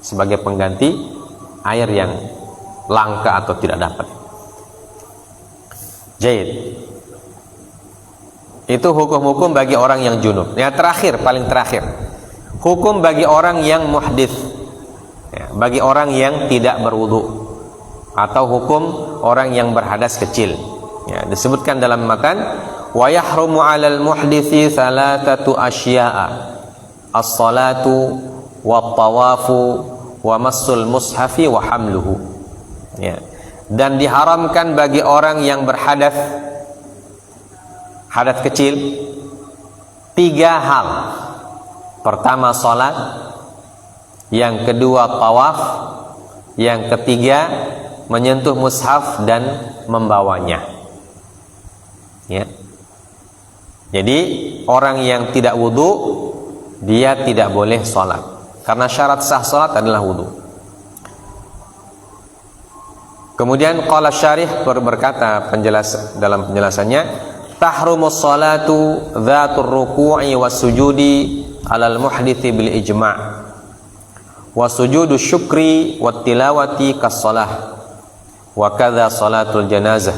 sebagai pengganti air yang langka atau tidak dapat. Jaid. Itu hukum-hukum bagi orang yang junub. Yang terakhir, paling terakhir, hukum bagi orang yang muhdits, ya, bagi orang yang tidak berwudu, atau hukum orang yang berhadas kecil. Ya, disebutkan dalam matan, wa yahrumu 'alal muhditsi thalathatu asya'a, as-salatu wat-tawafu wa massul mushafi wa hamluhu. Ya. Dan diharamkan bagi orang yang berhadas, hadas kecil, 3 hal. Pertama salat, yang kedua tawaf, yang ketiga menyentuh mushaf dan membawanya. Ya. Jadi orang yang tidak wudu, dia tidak boleh salat, karena syarat sah salat adalah wudu. Kemudian qala syarih berkata dalam penjelasannya, tahrumus salatu dzatur ruku'i was sujudi 'alal muhdithi bil ijma'. Wa sujudu syukri wat tilawati kas shalah. Wa kadza salatul janazah.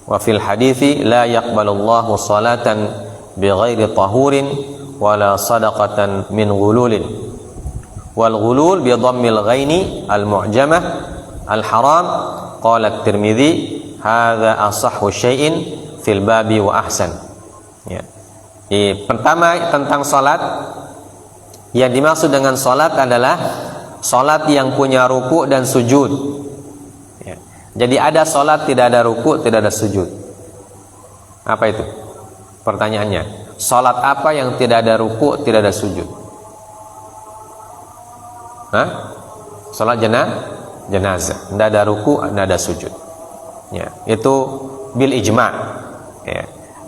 Wa fil hadithi la yaqbalullahu salatan bighairi tahurin wala sadaqatan min ghululin. Wal ghulul bi dhammil ghaini al mu'jamah al haram. Qala at-Tirmidzi hadza asahhu syai'in fil babi wa ahsan. Ya. Pertama tentang salat, yang dimaksud dengan salat adalah salat yang punya ruku' dan sujud. Ya. Jadi ada salat tidak ada ruku', tidak ada sujud. Apa itu? Pertanyaannya, salat apa yang tidak ada ruku', tidak ada sujud? Hah? Salat jenazah, tidak ada ruku', tidak ada sujud. Ya, itu bil ijma'. Ya.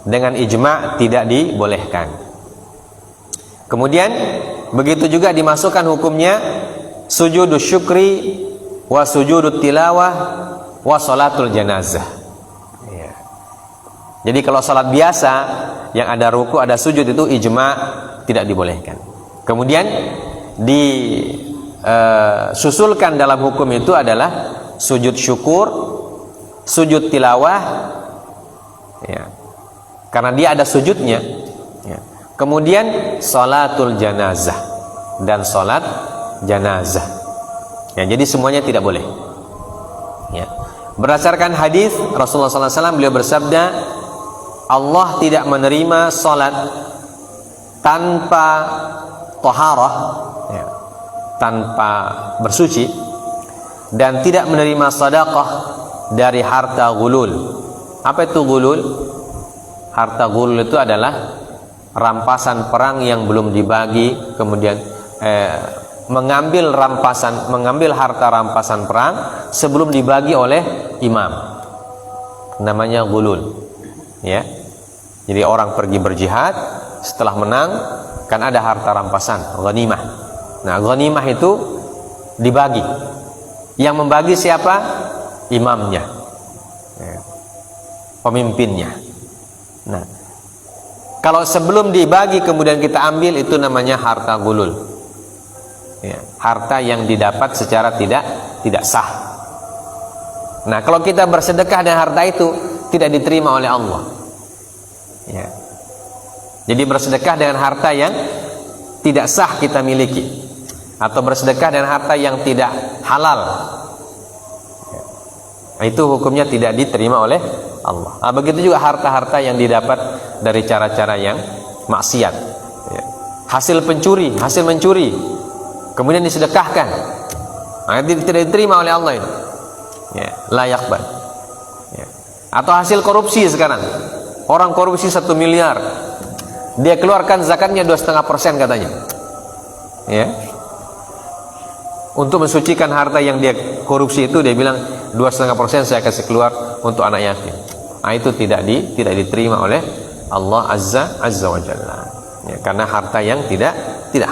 Dengan ijma' tidak dibolehkan. Kemudian begitu juga dimasukkan hukumnya sujudus syukri wa sujudut tilawah wa salatul janazah. Ya. Jadi kalau salat biasa yang ada ruku' ada sujud itu ijma' tidak dibolehkan. Kemudian susulkan dalam hukum itu adalah sujud syukur, sujud tilawah, ya, karena dia ada sujudnya, ya. Kemudian salatul janazah dan salat janazah, ya, jadi semuanya tidak boleh, ya. Berdasarkan hadis Rasulullah SAW, beliau bersabda, Allah tidak menerima salat tanpa taharah, ya, tanpa bersuci, dan tidak menerima sedekah dari harta gulul. Apa itu gulul? Harta gulul itu adalah rampasan perang yang belum dibagi, kemudian mengambil harta rampasan perang sebelum dibagi oleh imam. Namanya gulul. Ya. Jadi orang pergi berjihad, setelah menang kan ada harta rampasan, ghanimah. Nah, ghanimah itu dibagi. Yang membagi siapa? Imamnya, ya, pemimpinnya. Nah, kalau sebelum dibagi kemudian kita ambil, itu namanya harta gulul, ya, harta yang didapat secara tidak sah. Nah, kalau kita bersedekah dengan harta itu tidak diterima oleh Allah, ya. Jadi bersedekah dengan harta yang tidak sah kita miliki, atau bersedekah dengan harta yang tidak halal, itu hukumnya tidak diterima oleh Allah. Nah, begitu juga harta-harta yang didapat dari cara-cara yang maksiat, ya. Hasil mencuri, kemudian disedekahkan, nah, itu tidak diterima oleh Allah itu, ya, layak banget, ya. Atau hasil korupsi sekarang, orang korupsi 1 miliar, dia keluarkan zakatnya 2,5% katanya, ya. Untuk mensucikan harta yang dia korupsi itu, dia bilang 2,5% saya kasih keluar untuk anak yatim. Nah, itu tidak diterima oleh Allah Azza wa Jalla, ya, karena harta yang tidak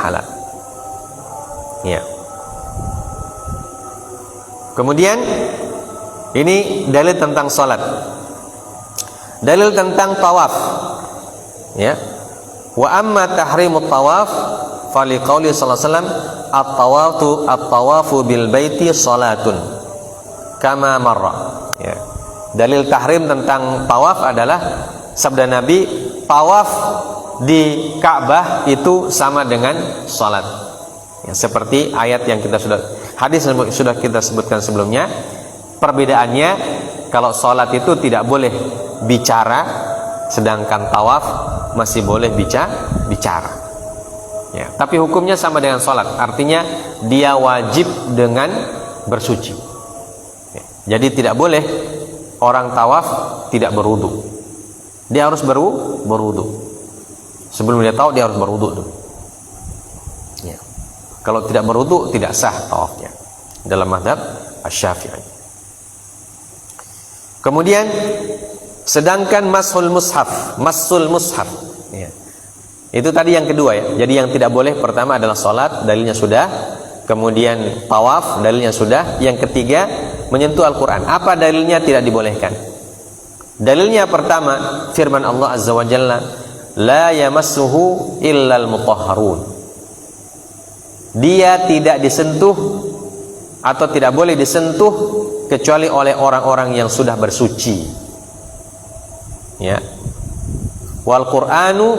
halal, ya. Kemudian ini dalil tentang salat. Dalil tentang tawaf, ya. Wa amma tahrimut tawaf fali qauli sallallahu alaihi wasallam at-tawafu bil baiti salatun kama marra, ya. Dalil tahrim tentang tawaf adalah sabda Nabi, tawaf di Ka'bah itu sama dengan salat, ya, seperti ayat yang hadis sudah kita sebutkan sebelumnya. Perbedaannya, kalau salat itu tidak boleh bicara, sedangkan tawaf masih boleh bicara, ya. Tapi hukumnya sama dengan salat, artinya dia wajib dengan bersuci, ya. Jadi tidak boleh orang tawaf tidak berwudu, dia harus berwudu. Sebelum dia tawaf dia harus berwudu dulu, ya. Kalau tidak berwudu tidak sah tawafnya dalam mazhab Asy-Syafi'i. Kemudian sedangkan masul mushaf, ya. Itu tadi yang kedua, ya. Jadi yang tidak boleh pertama adalah salat, dalilnya sudah. Kemudian tawaf, dalilnya sudah. Yang ketiga menyentuh Al-Quran. Apa dalilnya tidak dibolehkan? Dalilnya pertama, firman Allah Azza wa Jalla, la yamassuhu illal mutahharun. Dia tidak disentuh atau tidak boleh disentuh kecuali oleh orang-orang yang sudah bersuci. Ya. Wal Qur'anu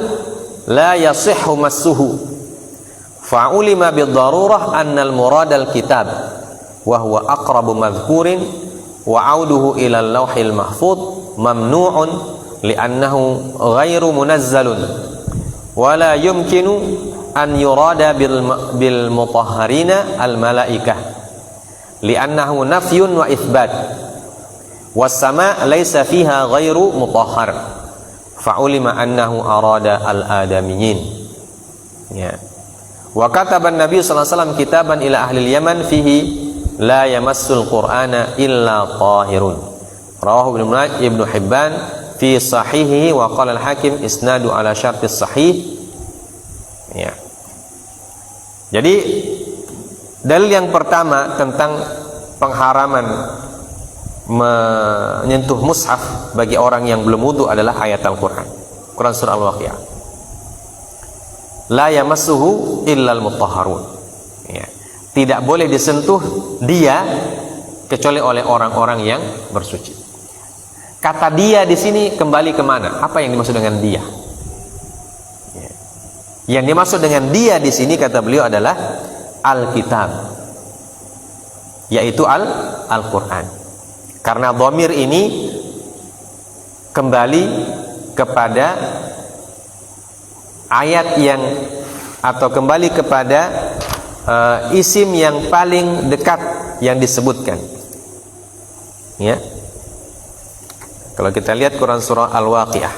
la yasihhu massuhu. Fa'ulima bid-darurah annal muradal kitab wa huwa aqrabu madhkurin wa 'auduhu ila al-lauhil mahfuz mamnu'un li'annahu ghairu munazzalun wa la yumkinu an yurada bil mutahharina al malaikah li'annahu nafyun wa itsbat was sama' laysa fiha ghairu mutahhar fa'ulima annahu arada al adamiyyin. Ya. Wa kataba an-nabiy sallallahu alaihi wasallam kitaban ila ahli al-Yaman fihi la yamassul Qur'ana illa tahirun. Rawahu Ibnu Hibban fi sahihihi wa qala al-Hakim isnadu ala syartis sahih. Ya. Jadi dalil yang pertama tentang pengharaman menyentuh mushaf bagi orang yang belum wudu adalah ayat Al-Qur'an. Quran surah Al-Waqiah. La yamassuhu illal mutahharun. Ya. Tidak boleh disentuh dia kecuali oleh orang-orang yang bersuci. Kata dia di sini kembali kemana? Apa yang dimaksud dengan dia? Ya. Yang dimaksud dengan dia di sini kata beliau adalah Alkitab, yaitu Al-Quran. Karena dhamir ini kembali kepada ayat yang atau kembali kepada isim yang paling dekat yang disebutkan. Ya. Kalau kita lihat Quran surah Al-Waqiah.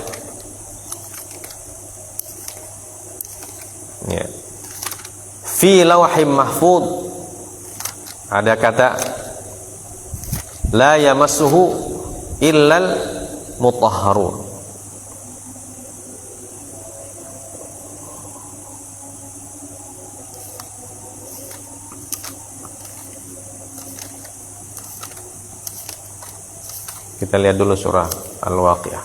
Ya. Fi lawhim mahfuz ada kata la yamassuhu illal mutahharun. Kita lihat dulu surah Al-Waqiah.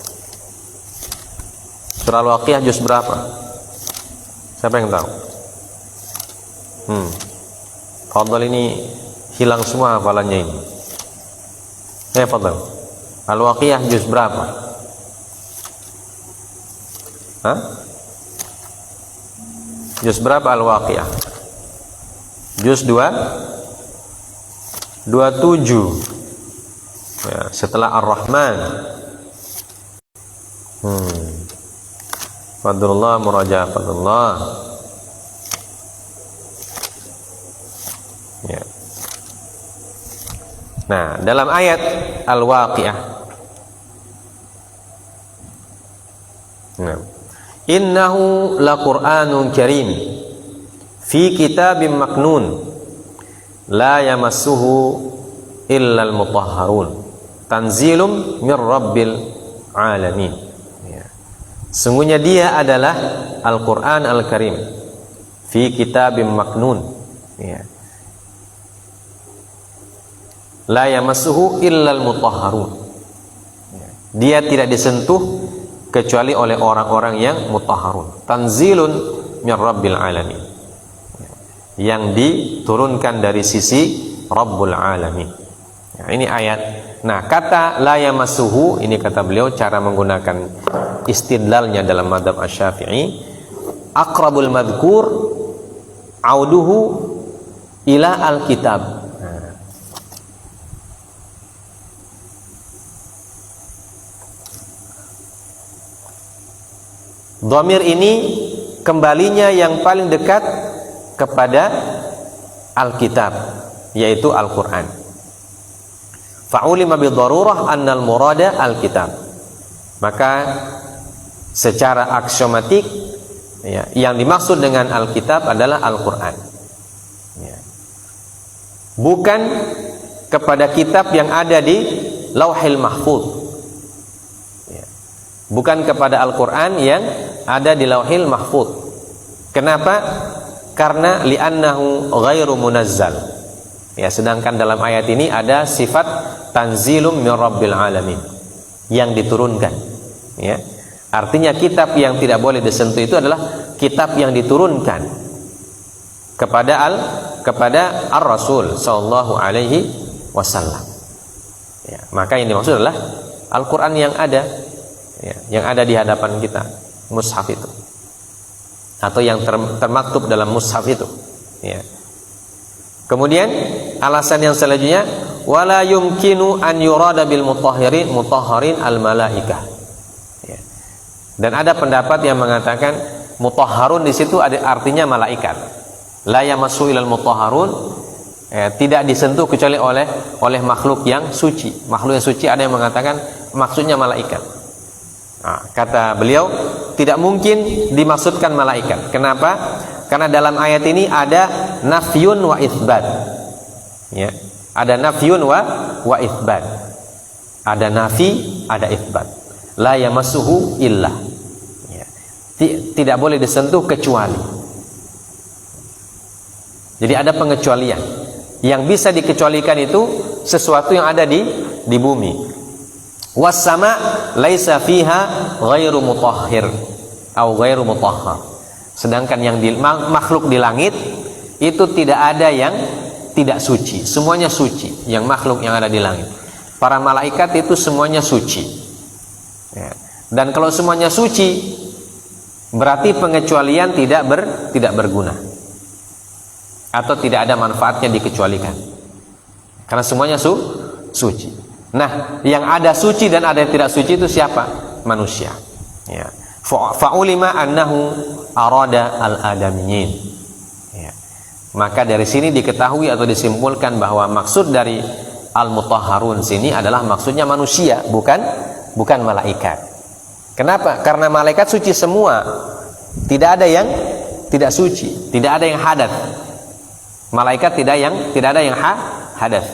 Surah Al-Waqiah juz berapa? Siapa yang tahu? Fadhal ini hilang semua hafalannya ini. Fadhal. Al-Waqiah juz berapa? Hah? Juz berapa Al-Waqiah? Juz 27. Ya, setelah Ar-Rahman. Fadlullah murajaah fadlullah. Ya. Nah, dalam ayat Al-Waqiah. Nah. Innahu laqur'anun karim fi kitabim maknun la yamassuhu illal mutahharun. Tanzilum mir rabbil alamin. Ya. Sungguhnya dia adalah Al-Quran Al-Karim fi kitabim maknun. Ya. La yamassuhu illal mutahharun. Ya. Dia tidak disentuh kecuali oleh orang-orang yang mutahharun. Tanzilun mir rabbil alamin. Ya. Yang diturunkan dari sisi Rabbul alamin. Ya, ini ayat. Nah, kata la yamassuhu ini kata beliau cara menggunakan istidlalnya dalam mazhab Asy-Syafi'i, aqrabul madhkur auduhu ila al-kitab. Nah. Dhamir ini kembalinya yang paling dekat kepada Alkitab, yaitu Al-Quran. Fa'ulima bid-darurah annal murada Alkitab. Maka secara aksiomatik ya, yang dimaksud dengan Alkitab adalah Al-Quran. Ya. Bukan kepada kitab yang ada di Lauhil Mahfuz. Ya. Bukan kepada Al-Quran yang ada di Lauhil Mahfuz. Kenapa? Karena li'annahu ghairu munazzal. Ya, sedangkan dalam ayat ini ada sifat tanzilum min rabbil alamin, yang diturunkan. Ya. Artinya kitab yang tidak boleh disentuh itu adalah kitab yang diturunkan kepada Ar-Rasul sallallahu alaihi wasallam. Ya, maka yang dimaksud adalah Al-Qur'an yang ada, ya, yang ada di hadapan kita, mushaf itu, atau yang termaktub dalam mushaf itu. Ya. Kemudian alasan yang selanjutnya, wala yumkinu an yurada bil mutahharin al malaikah. Ya. Dan ada pendapat yang mengatakan mutahharun di situ ada artinya malaikat. La yamassu ilal mutahharun, tidak disentuh kecuali oleh makhluk yang suci. Makhluk yang suci ada yang mengatakan maksudnya malaikat. Nah, kata beliau tidak mungkin dimaksudkan malaikat. Kenapa? Karena dalam ayat ini ada nafyun wa itsbat. Ya, ada nafyun wa itsbat. Ada nafi, ada itsbat. La yamassuhu illa. Ya. Tidak boleh disentuh kecuali. Jadi ada pengecualian. Yang bisa dikecualikan itu sesuatu yang ada di bumi. Was-sama laisa fiha ghairu mutahhir atau ghairu mutahhar. Sedangkan yang makhluk di langit itu tidak ada yang tidak suci. Semuanya suci. Yang makhluk yang ada di langit. Para malaikat itu semuanya suci. Ya. Dan kalau semuanya suci, berarti pengecualian tidak berguna. Atau tidak ada manfaatnya dikecualikan. Karena semuanya suci. Nah, yang ada suci dan ada yang tidak suci itu siapa? Manusia. Ya. Fa'ulima annahu arada al-adamiyyin. Ya. Maka dari sini diketahui atau disimpulkan bahwa maksud dari al-mutahharun sini adalah maksudnya manusia, bukan malaikat. Kenapa? Karena malaikat suci semua. Tidak ada yang tidak suci, tidak ada yang hadas. Malaikat tidak ada yang hadas.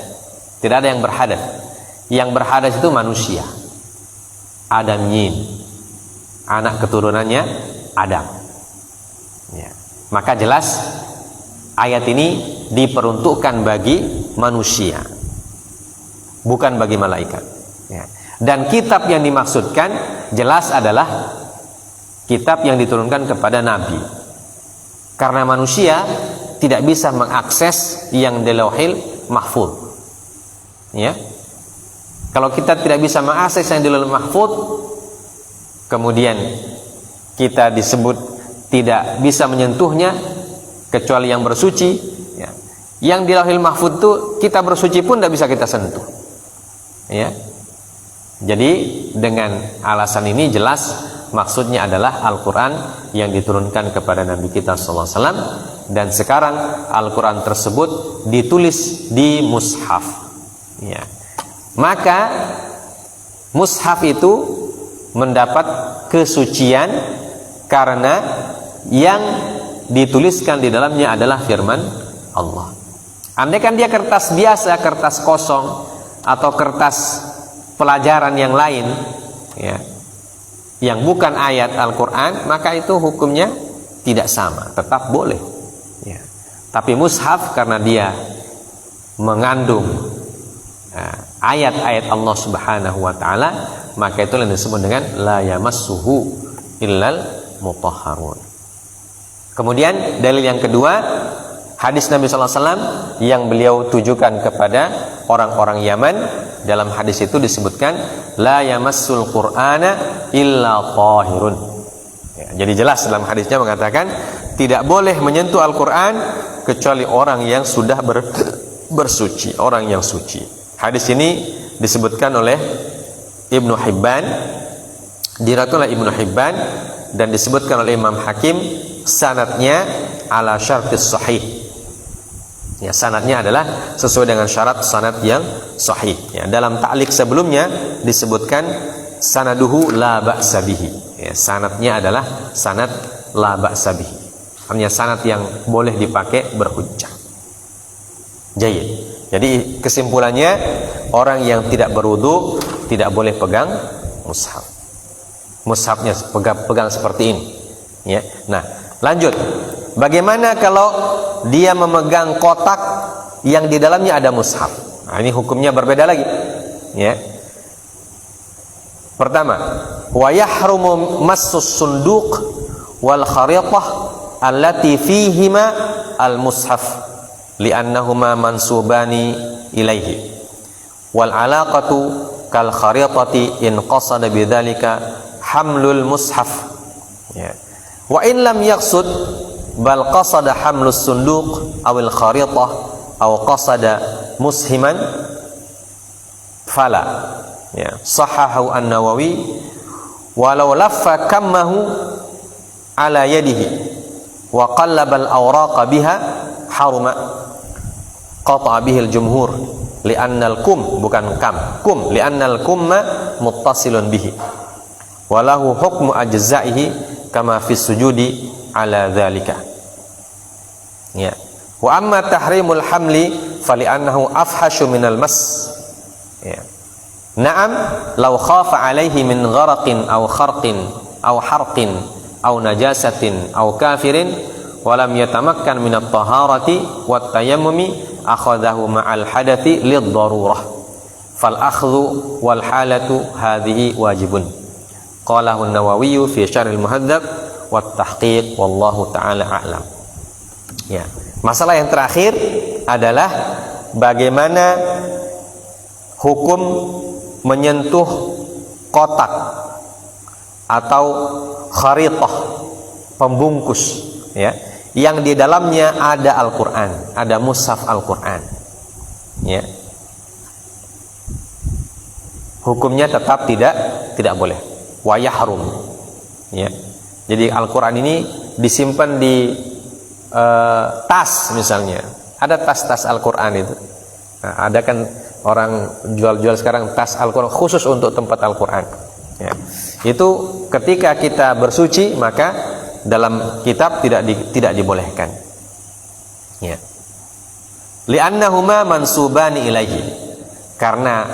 Tidak ada yang berhadas. Yang berhadas itu manusia. Adamyin. Anak keturunannya Adam. Ya. Maka jelas ayat ini diperuntukkan bagi manusia, bukan bagi malaikat. Ya. Dan kitab yang dimaksudkan jelas adalah kitab yang diturunkan kepada Nabi. Karena manusia tidak bisa mengakses yang di Lauhil Mahfuz. Ya. Kalau kita tidak bisa mengakses yang di Lauhil Mahfuz, kemudian kita disebut tidak bisa menyentuhnya kecuali yang bersuci, ya. Yang di Lauhil Mahfuz itu kita bersuci pun tidak bisa kita sentuh. Ya. Jadi dengan alasan ini jelas maksudnya adalah Al-Quran yang diturunkan kepada Nabi kita sallallahu alaihi wasallam, dan sekarang Al-Quran tersebut ditulis di mushaf. Ya. Maka mushaf itu mendapat kesucian karena yang dituliskan di dalamnya adalah firman Allah. Andaikan dia kertas biasa, kertas kosong atau kertas pelajaran yang lain, ya, yang bukan ayat Al-Quran, maka itu hukumnya tidak sama, tetap boleh. Ya. Tapi mushaf karena dia mengandung ayat-ayat Allah Subhanahu wa taala, maka itu yang disebut dengan la yamassuhu illal mutahharun. Kemudian dalil yang kedua, hadis Nabi sallallahu alaihi wasallam yang beliau tujukan kepada orang-orang Yaman. Dalam hadis itu disebutkan la yamassul qur'ana illa tahirun. Ya, jadi jelas dalam hadisnya mengatakan tidak boleh menyentuh Al-Quran kecuali orang yang sudah bersuci, orang yang suci. Hadis ini disebutkan oleh Ibnu Hibban, diriwayatkan oleh Ibnu Hibban, dan disebutkan oleh Imam Hakim, sanadnya ala syartis sahih. Ya, sanadnya adalah sesuai dengan syarat sanad yang sahih. Ya, dalam ta'liq sebelumnya disebutkan sanaduhu la ba'sa bihi. Ya, sanadnya adalah sanad la ba'sa bihi. Artinya sanad yang boleh dipakai berhujjah. Jayyid. Jadi kesimpulannya, orang yang tidak berwudu tidak boleh pegang mushaf. Mushafnya pegang seperti ini. Ya. Nah, lanjut. Bagaimana kalau dia memegang kotak yang di dalamnya ada mushaf. Nah, ini hukumnya berbeda lagi. Ya. Pertama, wa yahrumu massus sunduq wal kharitah allati fihima al mushaf li'annahuma mansubani ilaihi wal alaqatu kal kharitati in qasada bidzalika hamlul mushaf. Ya. Wa in lam yaqsud bal qasada hamlus sunduq awil kharitah aw qasada mushiman fala. Ya, sahahu an-Nawawi walau laffa kammahu ala yadihi wa qallaba al-awraqa biha haruma qata'a bihi al-jumhur li'anna al-kum bukan kum li'anna al-kumma muttasilun bihi walahu hukmu ajza'ihi kama fi sujudi ala dhalika. Ya, wa amma tahrimul hamli fali'annahu afhashu minal mas. Ya. Naam law khafa alaihi min gharaqin aw kharqin aw harqin aw najasatin aw kafirin wa lam yatamakkan min at-taharati wat tayammumi akhadahu ma'al hadathi lid-darurah fal akhdhu wal halatu hadhihi wajibun. Qalahu an-Nawawi fi Syarh al-Muhadzab wat tahqiq wallahu taala a'lam. Ya, masalah yang terakhir adalah bagaimana hukum menyentuh kotak atau kharitah pembungkus, ya, yang di dalamnya ada Al-Qur'an, ada mushaf Al-Qur'an. Ya. Hukumnya tetap tidak boleh. Wa yahrum. Ya. Jadi Al-Qur'an ini disimpan di tas misalnya. Ada tas-tas Al-Qur'an itu. Nah, ada kan orang jual-jual sekarang tas Al-Quran khusus untuk tempat Al-Quran. Ya. Itu ketika kita bersuci maka dalam kitab tidak dibolehkan. Ya. Li'annahuma mansubani ilaihi. Karena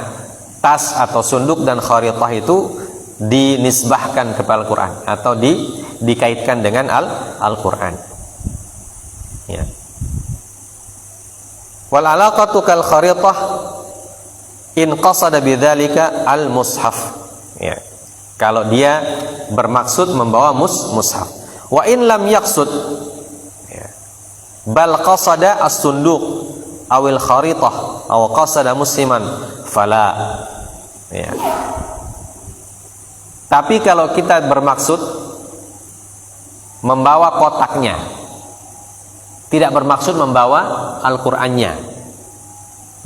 tas atau sunduk dan kharitah itu dinisbahkan kepada Al-Quran atau dikaitkan dengan Al-Quran. Ya. Wal alaqatu kal kharitah in qasada bidzalika al mushaf. Ya. Kalau dia bermaksud membawa mushaf. Wa in lam yaqsud, ya, bal qasada as-sunduq awil kharitah aw qasada musliman fala. Ya. Tapi kalau kita bermaksud membawa kotaknya, tidak bermaksud membawa Al-Qur'annya,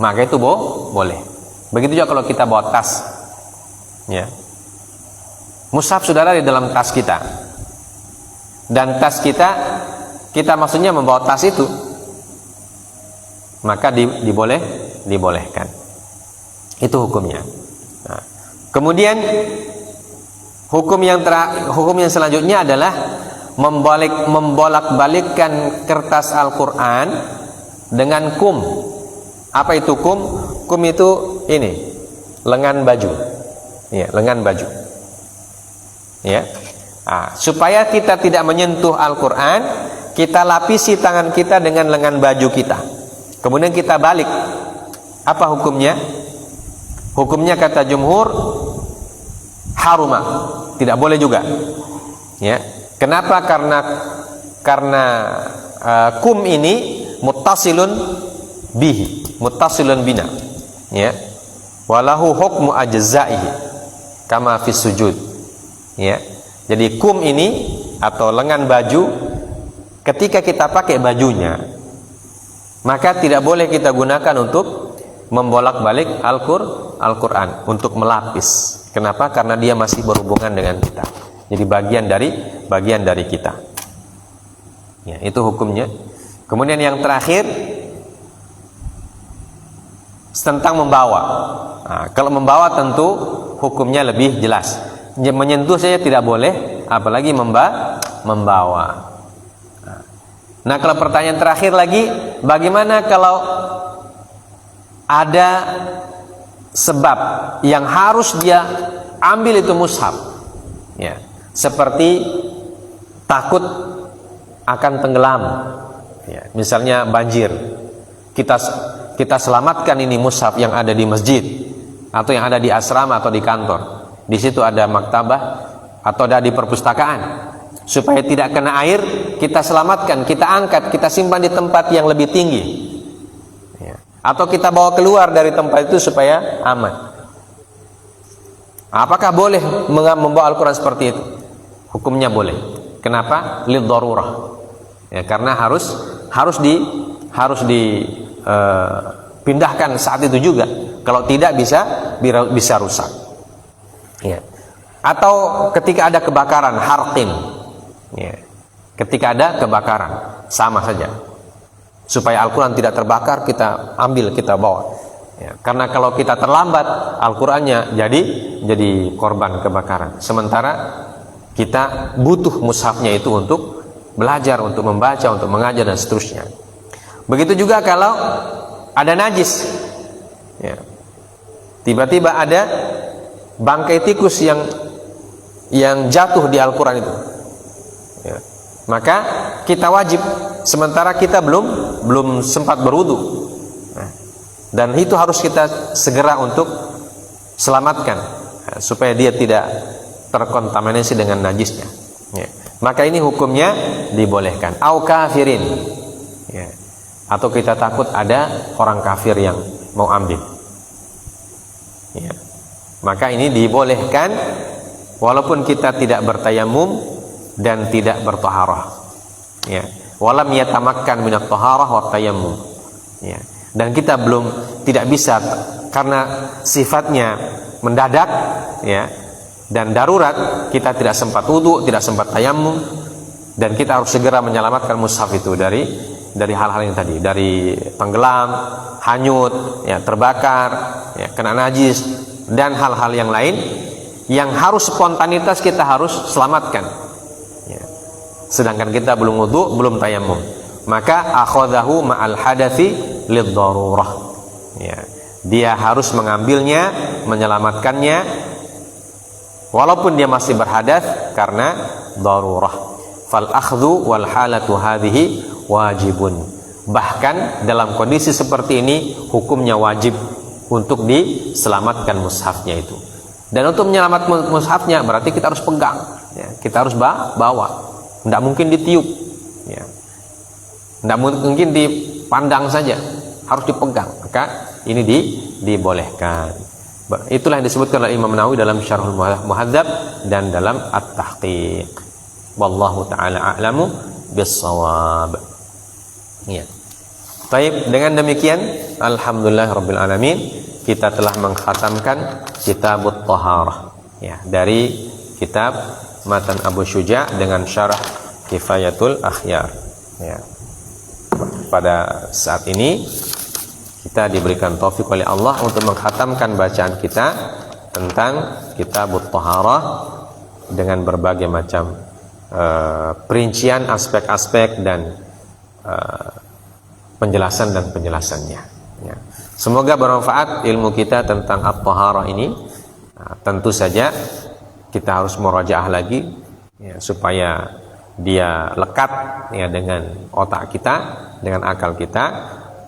maka itu boleh. Begitu juga kalau kita bawa tas, ya, mushaf saudara di dalam tas kita, dan tas kita maksudnya membawa tas itu, maka dibolehkan. Itu hukumnya. Nah, kemudian hukum yang selanjutnya adalah membolak-balikkan kertas Al-Qur'an dengan kum. Apa itu kum? Kum itu ini, lengan baju. Ya, lengan baju. Ya. Nah, supaya kita tidak menyentuh Al-Qur'an, kita lapisi tangan kita dengan lengan baju kita. Kemudian kita balik. Apa hukumnya? Hukumnya kata jumhur haruma, tidak boleh juga. Ya. Kenapa? Karena kum ini muttasilun bihi, muttasilun bina. Ya. Walahu hukmu ajza'ihi kama fi sujud. Ya. Jadi kum ini atau lengan baju, ketika kita pakai bajunya, maka tidak boleh kita gunakan untuk membolak-balik Al-Qur'an, untuk melapis. Kenapa? Karena dia masih berhubungan dengan kita. Jadi bagian dari kita. Ya, itu hukumnya. Kemudian yang terakhir tentang membawa. Nah, kalau membawa tentu hukumnya lebih jelas. Menyentuh saja tidak boleh, apalagi membawa. Nah, kalau pertanyaan terakhir lagi, bagaimana kalau ada sebab yang harus dia ambil itu mushaf? Ya, seperti takut akan tenggelam. Ya, misalnya banjir kita selamatkan ini mushaf yang ada di masjid atau yang ada di asrama atau di kantor. Di situ ada maktabah atau ada di perpustakaan, supaya tidak kena air, kita selamatkan, kita angkat, kita simpan di tempat yang lebih tinggi, ya. Atau kita bawa keluar dari tempat itu supaya aman. Apakah boleh membawa Al-Quran seperti itu? Hukumnya boleh. Kenapa? Liddarurah. Ya, karena harus dipindahkan saat itu juga. Kalau tidak bisa rusak. Ya. Atau ketika ada kebakaran, harqin. Ya. Ketika ada kebakaran, sama saja. Supaya Al-Quran tidak terbakar, kita ambil, kita bawa. Ya. Karena kalau kita terlambat, Al-Qurannya jadi korban kebakaran. Sementara kita butuh mushafnya itu untuk belajar, untuk membaca, untuk mengajar dan seterusnya. Begitu juga kalau ada najis, ya. Tiba-tiba ada bangkai tikus yang jatuh di Al-Quran itu, ya. Maka kita wajib, sementara kita belum sempat berwudu, nah, dan itu harus kita segera untuk selamatkan, ya, supaya dia tidak terkontaminasi dengan najisnya, ya. Maka ini hukumnya dibolehkan. Au kafirin, ya. Atau kita takut ada orang kafir yang mau ambil, ya. Maka ini dibolehkan walaupun kita tidak bertayamum dan tidak bertaharah, ya. Walam yatamakkan minat taharah wa tayammum, ya. Dan kita tidak bisa karena sifatnya mendadak, ya, dan darurat, kita tidak sempat wudu, tidak sempat tayamum, dan kita harus segera menyelamatkan mushaf itu dari hal-hal yang tadi, dari tenggelam, hanyut, ya, terbakar, ya, kena najis, dan hal-hal yang lain yang harus spontanitas kita harus selamatkan, ya. Sedangkan kita belum wudu, belum tayamum, maka akhadahu ma'al hadathi liddarurah, ya. Dia harus mengambilnya, menyelamatkannya walaupun dia masih berhadas karena darurah. Fal akhdhu wal halatu hadhihi wajibun. Bahkan dalam kondisi seperti ini hukumnya wajib untuk diselamatkan mushafnya itu. Dan untuk menyelamatkan mushafnya berarti kita harus pegang, ya. Kita harus bawa. Tidak mungkin ditiup, ya. Tidak mungkin dipandang saja, harus dipegang. Maka ini dibolehkan. Itulah yang disebutkan oleh Imam Nawawi dalam Syarhul Muhadzab dan dalam At-Tahqiq. Wallahu taala a'lamu bis-shawab. Ya. Baik, dengan demikian alhamdulillahirabbil alamin kita telah mengkhatamkan Kitabut Thaharah, ya, dari kitab Matan Abu Syuja dengan syarah Kifayatul Akhyar, ya. Pada saat ini kita diberikan taufik oleh Allah untuk mengkhatamkan bacaan kita tentang Kitabut Thaharah dengan berbagai macam perincian aspek-aspek dan penjelasan dan penjelasannya, ya. Semoga bermanfaat ilmu kita tentang At-Thaharah ini. Tentu saja kita harus murajaah lagi, ya, supaya dia lekat, ya, dengan otak kita, dengan akal kita,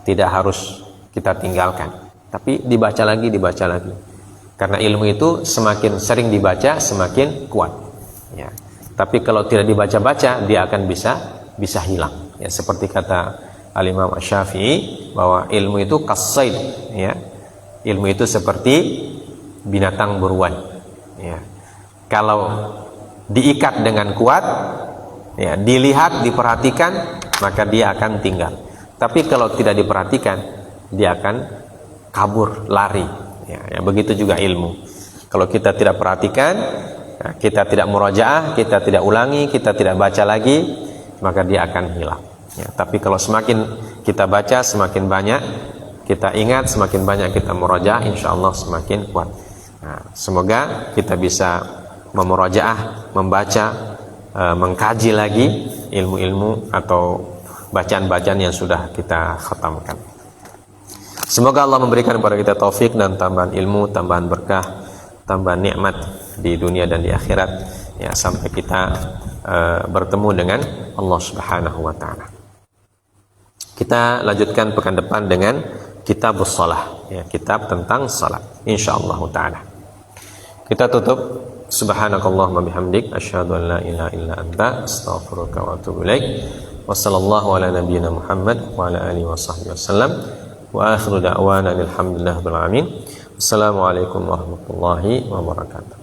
tidak harus kita tinggalkan, tapi dibaca lagi. Karena ilmu itu semakin sering dibaca semakin kuat, ya. Tapi kalau tidak dibaca-baca dia akan bisa hilang, ya. Seperti kata Al-Imam Asy-Syafi'i bahwa ilmu itu kas-sayd, ya. Ilmu itu seperti binatang buruan, ya. Kalau diikat dengan kuat, ya, dilihat, diperhatikan, maka dia akan tinggal. Tapi kalau tidak diperhatikan, dia akan kabur, lari, ya. Begitu juga ilmu. Kalau kita tidak perhatikan, ya, kita tidak murajaah, kita tidak ulangi, kita tidak baca lagi, maka dia akan hilang, ya. Tapi kalau semakin kita baca, semakin banyak kita ingat, semakin banyak kita murajaah, insyaallah semakin kuat. Nah, semoga kita bisa memurajaah, membaca, mengkaji lagi ilmu-ilmu atau bacaan-bacaan yang sudah kita khatamkan. Semoga Allah memberikan kepada kita taufik dan tambahan ilmu, tambahan berkah, tambahan nikmat di dunia dan di akhirat, ya, sampai kita bertemu dengan Allah Subhanahu wa taala. Kita lanjutkan pekan depan dengan Kitabus Shalah, ya, kitab tentang salat insyaallah taala. Kita tutup subhanakallahumma bihamdik asyhadu an la ilaha illa anta astaghfiruka wa atubu ilaik. Wassallallahu ala nabiyyina Muhammad wa ala alihi washabbihi wasallam. Wa akhiru da'wana alhamdulillahi rabbil alamin. Assalamualaikum warahmatullahi wabarakatuh.